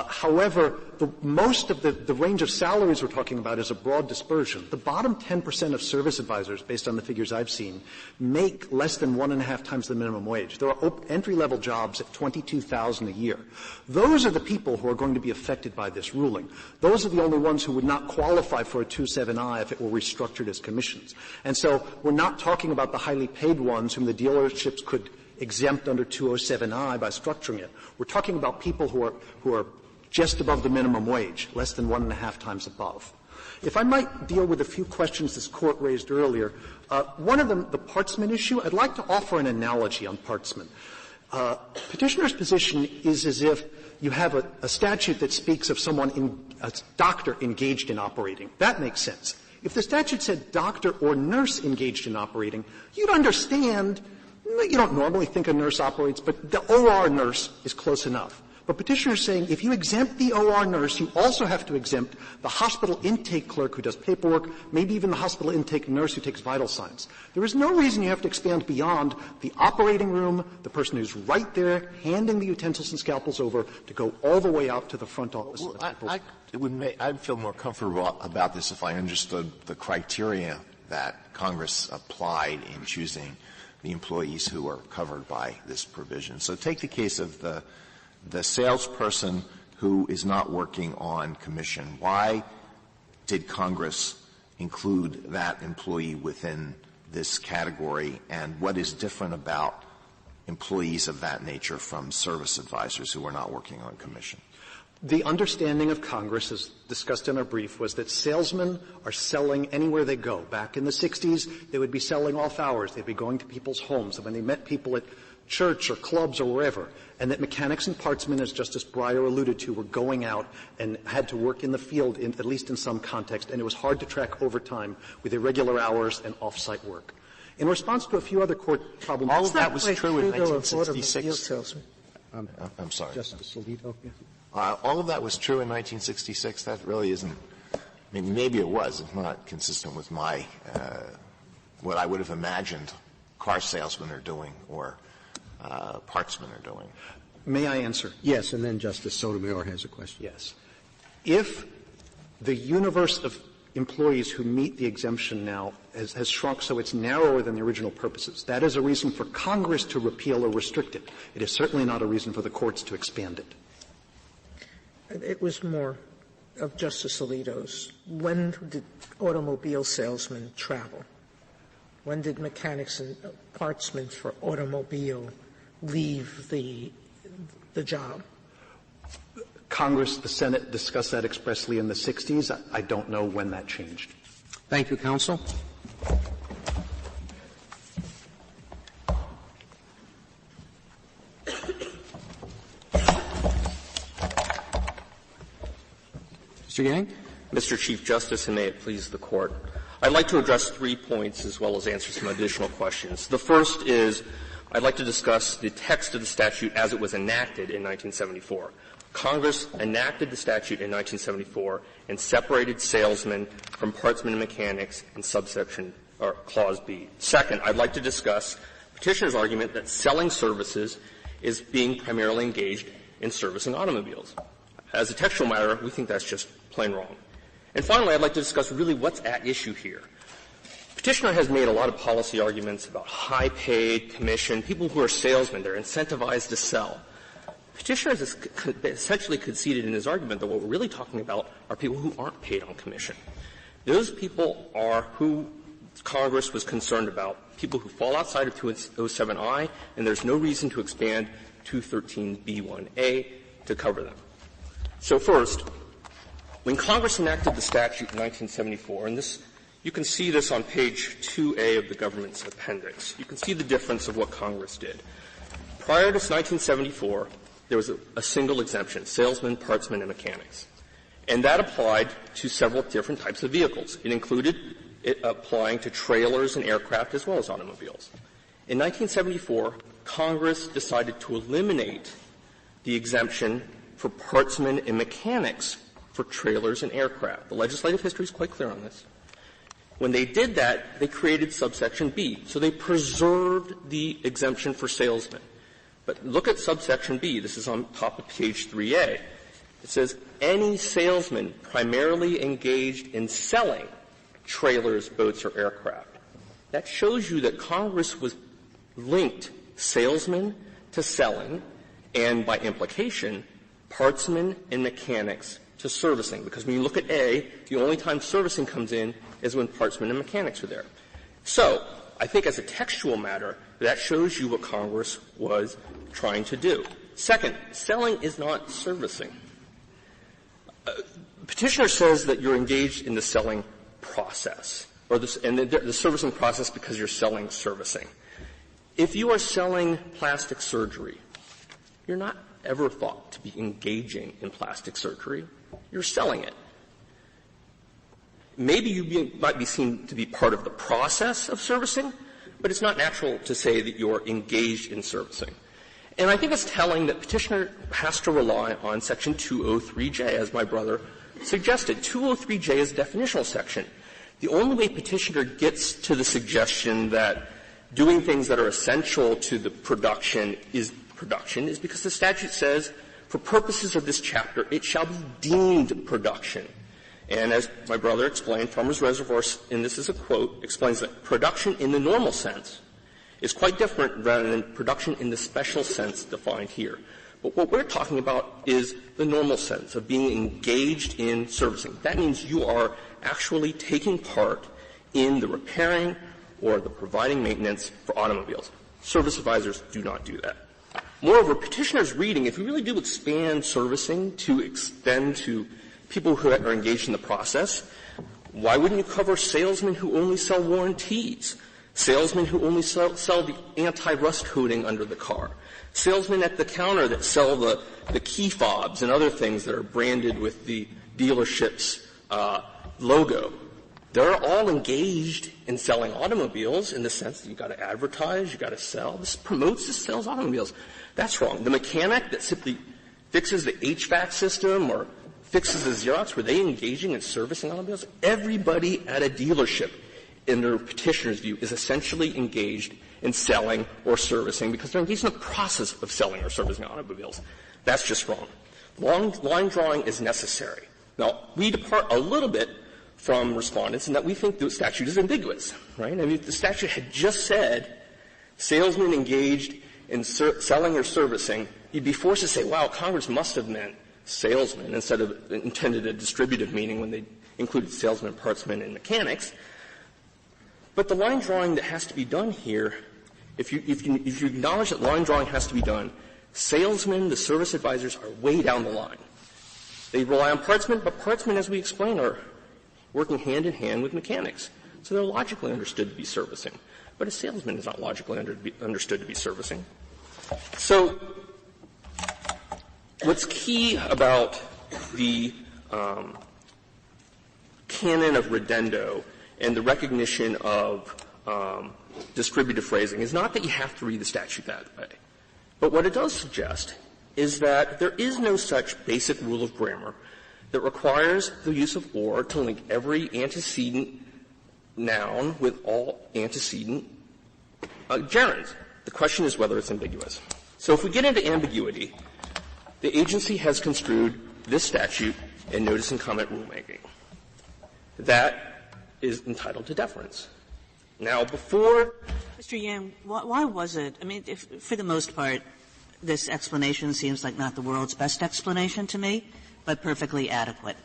However, most of the range of salaries we're talking about is a broad dispersion. The bottom 10% of service advisors, based on the figures I've seen, make less than 1.5 times the minimum wage. There are entry-level jobs at $22,000 a year. Those are the people who are going to be affected by this ruling. Those are the only ones who would not qualify for a 207I if it were restructured as commissions. And so we're not talking about the highly paid ones whom the dealerships could exempt under 207I by structuring it. We're talking about people who are just above the minimum wage, less than 1.5 times above. If I might deal with a few questions this Court raised earlier, one of them, the partsman issue, I'd like to offer an analogy on partsman. Petitioner's position is as if you have a statute that speaks of a doctor engaged in operating. That makes sense. If the statute said doctor or nurse engaged in operating, you'd understand. You don't normally think a nurse operates, but the OR nurse is close enough. But Petitioner is saying if you exempt the OR nurse, you also have to exempt the hospital intake clerk who does paperwork, maybe even the hospital intake nurse who takes vital signs. There is no reason you have to expand beyond the operating room, the person who's right there handing the utensils and scalpels over, to go all the way out to the front office. Well, I'd feel more comfortable about this if I understood the criteria that Congress applied in choosing the employees who are covered by this provision. So take the case of the salesperson who is not working on commission. Why did Congress include that employee within this category, and what is different about employees of that nature from service advisors who are not working on commission? The understanding of Congress, as discussed in our brief, was that salesmen are selling anywhere they go. Back in the 60s, they would be selling off hours. They'd be going to people's homes. And when they met people at church or clubs or wherever, and that mechanics and partsmen, as Justice Breyer alluded to, were going out and had to work in the field, at least in some context, and it was hard to track overtime with irregular hours and off-site work. In response to a few other court problems, all of that was true in 1966. I'm sorry. Justice Alito. Yes. All of that was true in 1966. That really isn't. I mean, maybe it was. It's not consistent with my what I would have imagined car salesmen are doing or partsmen are doing. May I answer? Yes, and then Justice Sotomayor has a question. Yes. If the universe of employees who meet the exemption now has shrunk so it's narrower than the original purposes, that is a reason for Congress to repeal or restrict it. It is certainly not a reason for the courts to expand it. It was more of Justice Alito's. When did automobile salesmen travel? When did mechanics and partsmen for automobile leave the job? Congress, the Senate discussed that expressly in the 60s. I don't know when that changed. Thank you, counsel. Mr. Yang? Mr. Chief Justice, and may it please the Court, I'd like to address 3 points as well as answer some additional questions. The first is I'd like to discuss the text of the statute as it was enacted in 1974. Congress enacted the statute in 1974 and separated salesmen from partsmen and mechanics in subsection or Clause B. Second, I'd like to discuss Petitioner's argument that selling services is being primarily engaged in servicing automobiles. As a textual matter, we think that's just plain wrong. And finally, I'd like to discuss really what's at issue here. Petitioner has made a lot of policy arguments about high-paid, commission, people who are salesmen, they're incentivized to sell. Petitioner has essentially conceded in his argument that what we're really talking about are people who aren't paid on commission. Those people are who Congress was concerned about, people who fall outside of 207I, and there's no reason to expand 213B1A to cover them. So first, when Congress enacted the statute in 1974, and this, you can see this on page 2A of the government's appendix. You can see the difference of what Congress did. Prior to 1974, there was a single exemption, salesmen, partsmen, and mechanics. And that applied to several different types of vehicles. It included it applying to trailers and aircraft as well as automobiles. In 1974, Congress decided to eliminate the exemption for partsmen and mechanics for trailers and aircraft. The legislative history is quite clear on this. When they did that, they created subsection B. So they preserved the exemption for salesmen. But look at subsection B. This is on top of page 3A. It says, any salesman primarily engaged in selling trailers, boats, or aircraft. That shows you that Congress was linked salesmen to selling, and by implication, partsmen and mechanics to servicing. Because when you look at A, the only time servicing comes in is when partsmen and mechanics are there. So, I think as a textual matter, that shows you what Congress was trying to do. Second, selling is not servicing. Petitioner says that you're engaged in the selling process, or the servicing process because you're selling servicing. If you are selling plastic surgery, you're not ever thought to be engaging in plastic surgery. You're selling it. Maybe you might be seen to be part of the process of servicing, but it's not natural to say that you're engaged in servicing. And I think it's telling that petitioner has to rely on Section 203J, as my brother suggested. 203J is a definitional section. The only way petitioner gets to the suggestion that doing things that are essential to the production is because the statute says, for purposes of this chapter, it shall be deemed production. And as my brother explained, Farmers Reservoir, and this is a quote, explains that production in the normal sense is quite different rather than production in the special sense defined here. But what we're talking about is the normal sense of being engaged in servicing. That means you are actually taking part in the repairing or the providing maintenance for automobiles. Service advisors do not do that. Moreover, petitioner's reading, if we really do expand servicing to extend to people who are engaged in the process, why wouldn't you cover salesmen who only sell warranties? Salesmen who only sell the anti-rust coating under the car. Salesmen at the counter that sell the key fobs and other things that are branded with the dealership's logo. They're all engaged in selling automobiles in the sense that you've got to advertise, you've got to sell. This promotes, this sells automobiles. That's wrong. The mechanic that simply fixes the HVAC system or fixes the Xerox, were they engaging in servicing automobiles? Everybody at a dealership, in their petitioner's view, is essentially engaged in selling or servicing because they're engaged in the process of selling or servicing automobiles. That's just wrong. Line drawing is necessary. Now, we depart a little bit from respondents in that we think the statute is ambiguous, right? I mean, if the statute had just said salesmen engaged in selling or servicing, you'd be forced to say, wow, Congress must have meant salesmen instead of intended a distributive meaning when they included salesmen, partsmen, and mechanics. But the line drawing that has to be done here, if you acknowledge that line drawing has to be done, salesmen, the service advisors, are way down the line. They rely on partsmen, but partsmen, as we explained, are working hand in hand with mechanics. So they're logically understood to be servicing. But a salesman is not logically understood to be servicing. So what's key about the canon of redendo and the recognition of distributive phrasing is not that you have to read the statute that way. But what it does suggest is that there is no such basic rule of grammar that requires the use of or to link every antecedent noun with all antecedent gerunds. The question is whether it's ambiguous. So if we get into ambiguity, the agency has construed this statute in notice and comment rulemaking. That is entitled to deference. Now, before Mr. Yang, why was it? I mean, for the most part, this explanation seems like not the world's best explanation to me, but perfectly adequate.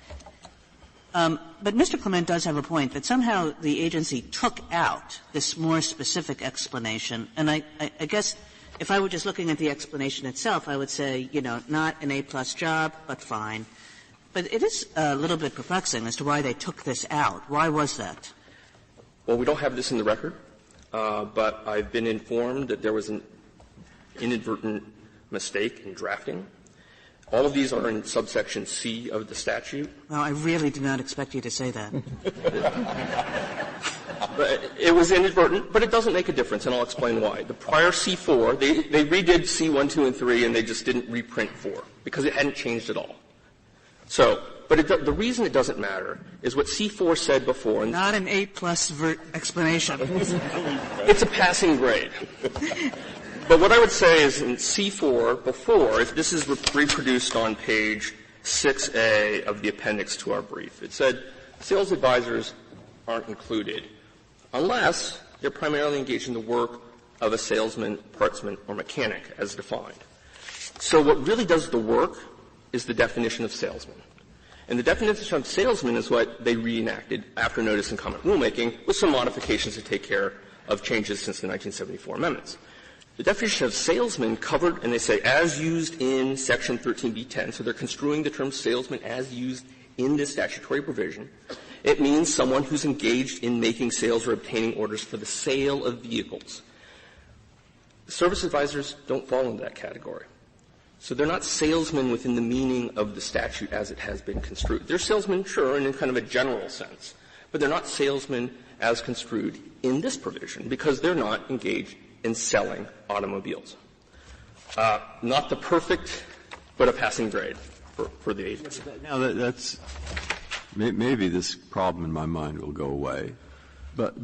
But Mr. Clement does have a point that somehow the agency took out this more specific explanation. And I guess if I were just looking at the explanation itself, I would say, not an A-plus job, but fine. But it is a little bit perplexing as to why they took this out. Why was that? Well, we don't have this in the record, but I've been informed that there was an inadvertent mistake in drafting. All of these are in subsection C of the statute. Well, I really did not expect you to say that. But it was inadvertent, but it doesn't make a difference, and I'll explain why. The prior C4, they redid C1, 2, and 3, and they just didn't reprint 4 because it hadn't changed at all. So, but the reason it doesn't matter is what C4 said before. Not an A-plus explanation. It's a passing grade. But what I would say is in C4 before, if this is reproduced on page 6A of the appendix to our brief, it said sales advisors aren't included unless they're primarily engaged in the work of a salesman, partsman, or mechanic as defined. So what really does the work is the definition of salesman. And the definition of salesman is what they reenacted after notice and comment rulemaking with some modifications to take care of changes since the 1974 amendments. The definition of salesman covered, and they say, as used in Section 13b10, so they're construing the term salesman as used in this statutory provision. It means someone who's engaged in making sales or obtaining orders for the sale of vehicles. Service advisors don't fall into that category. So they're not salesmen within the meaning of the statute as it has been construed. They're salesmen, sure, in kind of a general sense, but they're not salesmen as construed in this provision because they're not engaged in selling automobiles. Not the perfect, but a passing grade for the agency. Now, that's maybe this problem in my mind will go away. But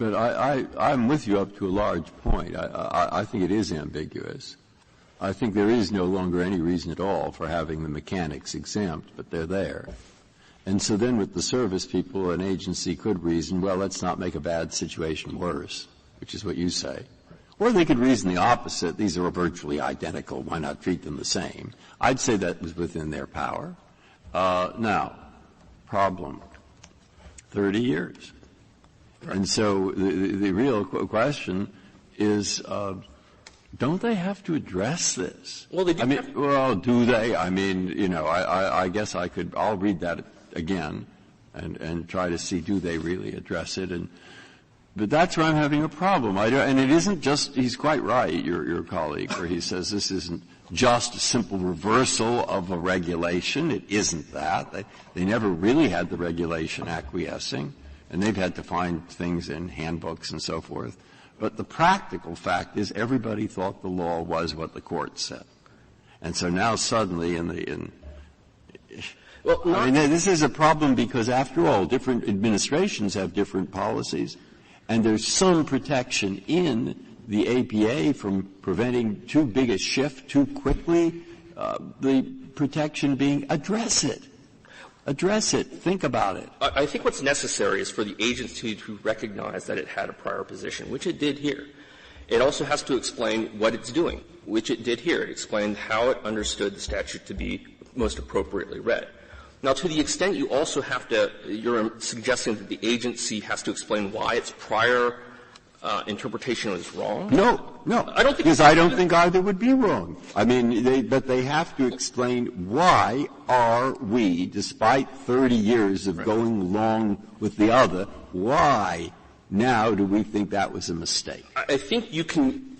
I'm with you up to a large point. I think it is ambiguous. I think there is no longer any reason at all for having the mechanics exempt, but they're there. And so then with the service people, an agency could reason, well, let's not make a bad situation worse, which is what you say. Or they could reason the opposite. These are virtually identical. Why not treat them the same? I'd say that was within their power. Now, problem, 30 years. And so the real question is, don't they have to address this? Well, they do well, do they? I mean, I guess I'll read that again and try to see, do they really address it? But that's where I'm having a problem. And it isn't just, he's quite right, your colleague, where he says this isn't just a simple reversal of a regulation. It isn't that. They never really had the regulation acquiescing, and they've had to find things in handbooks and so forth. But the practical fact is everybody thought the law was what the court said. And so now suddenly this is a problem because, after all, different administrations have different policies, and there's some protection in the APA from preventing too big a shift too quickly, the protection being address it. Address it. Think about it. I think what's necessary is for the agency to recognize that it had a prior position, which it did here. It also has to explain what it's doing, which it did here. It explained how it understood the statute to be most appropriately read. Now, to the extent you also have to — you're suggesting that the agency has to explain why its prior interpretation was wrong? No. I don't think because I don't think either would be wrong. I mean, but they have to explain why are we, despite 30 years of going along with the other, why now do we think that was a mistake? I think you can,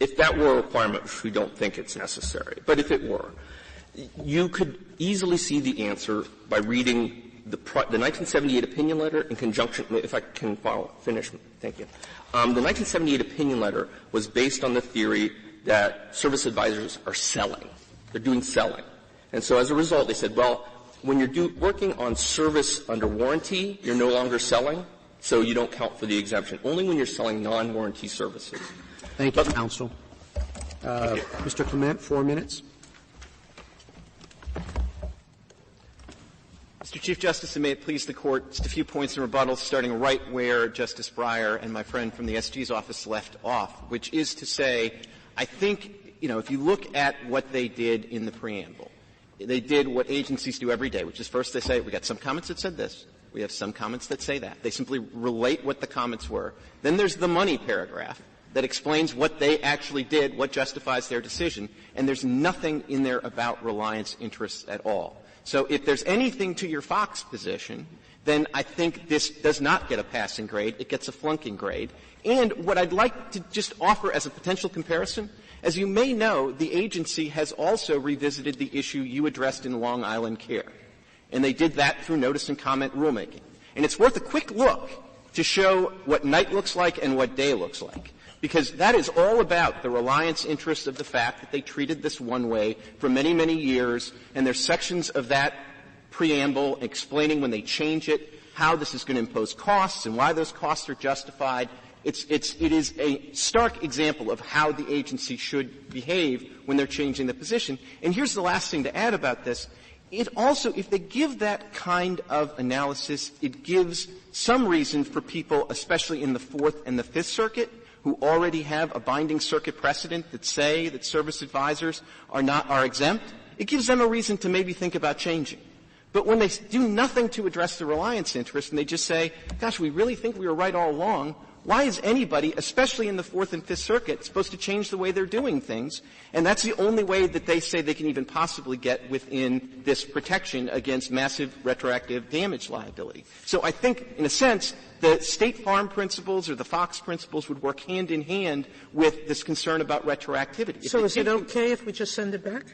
if that were a requirement, which we don't think it's necessary, but if it were, you could easily see the answer by reading the 1978 opinion letter in conjunction — if I can finish. Thank you. The 1978 opinion letter was based on the theory that service advisors are selling. They're doing selling. And so as a result, they said, well, when you're working on service under warranty, you're no longer selling, so you don't count for the exemption. Only when you're selling non-warranty services. Thank you, counsel. Mr. Clement, 4 minutes. Mr. Chief Justice, and may it please the Court, just a few points in rebuttal, starting right where Justice Breyer and my friend from the SG's office left off, which is to say, I think, if you look at what they did in the preamble, they did what agencies do every day, which is first they say, we got some comments that said this, we have some comments that say that. They simply relate what the comments were. Then there's the money paragraph that explains what they actually did, what justifies their decision, and there's nothing in there about reliance interests at all. So if there's anything to your Fox position, then I think this does not get a passing grade. It gets a flunking grade. And what I'd like to just offer as a potential comparison, as you may know, the agency has also revisited the issue you addressed in Long Island Care. And they did that through notice and comment rulemaking. And it's worth a quick look to show what night looks like and what day looks like, because that is all about the reliance interest of the fact that they treated this one way for many, many years, and there's sections of that preamble explaining when they change it, how this is going to impose costs and why those costs are justified. It is a stark example of how the agency should behave when they're changing the position. And here's the last thing to add about this. It also, if they give that kind of analysis, it gives some reason for people, especially in the Fourth and the Fifth Circuit, who already have a binding circuit precedent that say that service advisors are exempt. It gives them a reason to maybe think about changing. But when they do nothing to address the reliance interest and they just say, gosh, we really think we were right all along, why is anybody, especially in the Fourth and Fifth Circuit, supposed to change the way they're doing things? And that's the only way that they say they can even possibly get within this protection against massive retroactive damage liability. So I think, in a sense, the State Farm principles or the Fox principles would work hand in hand with this concern about retroactivity. So is it okay if we just send it back?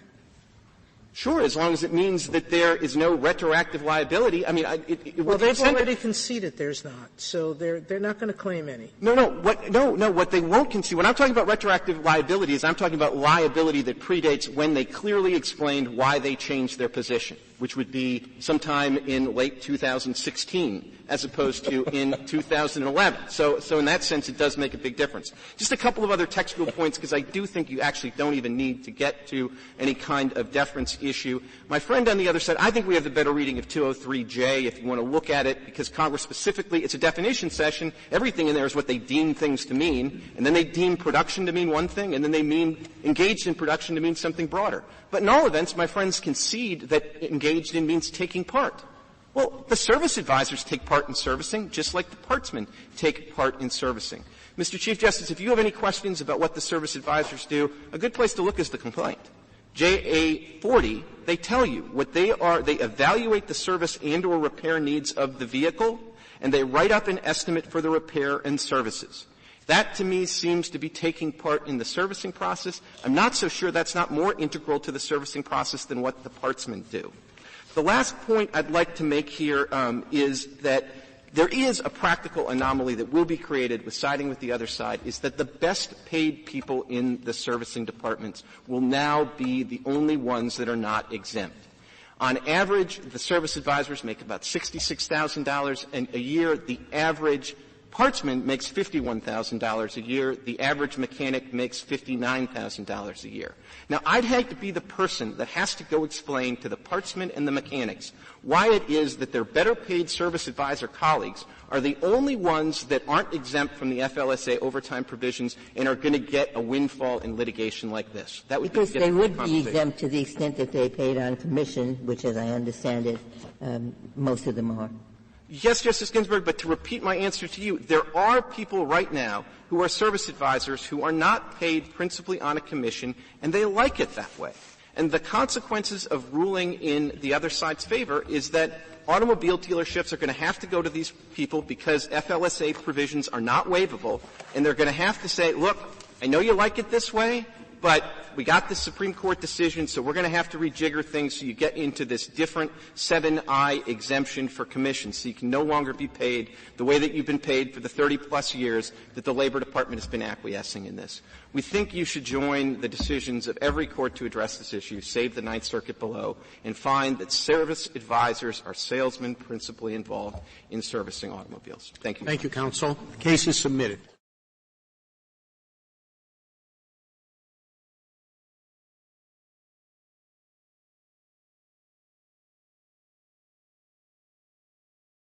Sure, as long as it means that there is no retroactive liability. I mean, well, they've already conceded there's not, so they're not going to claim any. No. What they won't concede. When I'm talking about retroactive liability, is I'm talking about liability that predates when they clearly explained why they changed their position, which would be sometime in late 2016, as opposed to in 2011. So in that sense, it does make a big difference. Just a couple of other textual points, because I do think you actually don't even need to get to any kind of deference issue. My friend on the other side, I think we have the better reading of 203J if you want to look at it, because Congress specifically, it's a definition session. Everything in there is what they deem things to mean, and then they deem production to mean one thing, and then they mean engaged in production to mean something broader. But in all events, my friends concede that engaged in means taking part. Well, the service advisors take part in servicing, just like the partsmen take part in servicing. Mr. Chief Justice, if you have any questions about what the service advisors do, a good place to look is the complaint. JA 40, they tell you what they are. They evaluate the service and or repair needs of the vehicle, and they write up an estimate for the repair and services. That, to me, seems to be taking part in the servicing process. I'm not so sure that's not more integral to the servicing process than what the partsmen do. The last point I'd like to make here is that there is a practical anomaly that will be created with siding with the other side, is that the best paid people in the servicing departments will now be the only ones that are not exempt. On average, the service advisors make about $66,000 a year. The average partsman makes $51,000 a year. The average mechanic makes $59,000 a year. Now, I'd hate to be the person that has to go explain to the partsmen and the mechanics why it is that their better paid service advisor colleagues are the only ones that aren't exempt from the FLSA overtime provisions and are going to get a windfall in litigation like this. That would because they would be exempt to the extent that they paid on commission, which, as I understand it, most of them are. Yes, Justice Ginsburg, but to repeat my answer to you, there are people right now who are service advisors who are not paid principally on a commission, and they like it that way. And the consequences of ruling in the other side's favor is that automobile dealerships are going to have to go to these people because FLSA provisions are not waivable, and they're going to have to say, look, I know you like it this way, but we got the Supreme Court decision, so we're going to have to rejigger things so you get into this different 7I exemption for commissions, so you can no longer be paid the way that you've been paid for the 30-plus years that the Labor Department has been acquiescing in this. We think you should join the decisions of every court to address this issue, save the Ninth Circuit below, and find that service advisors are salesmen principally involved in servicing automobiles. Thank you. Thank you, counsel. The case is submitted.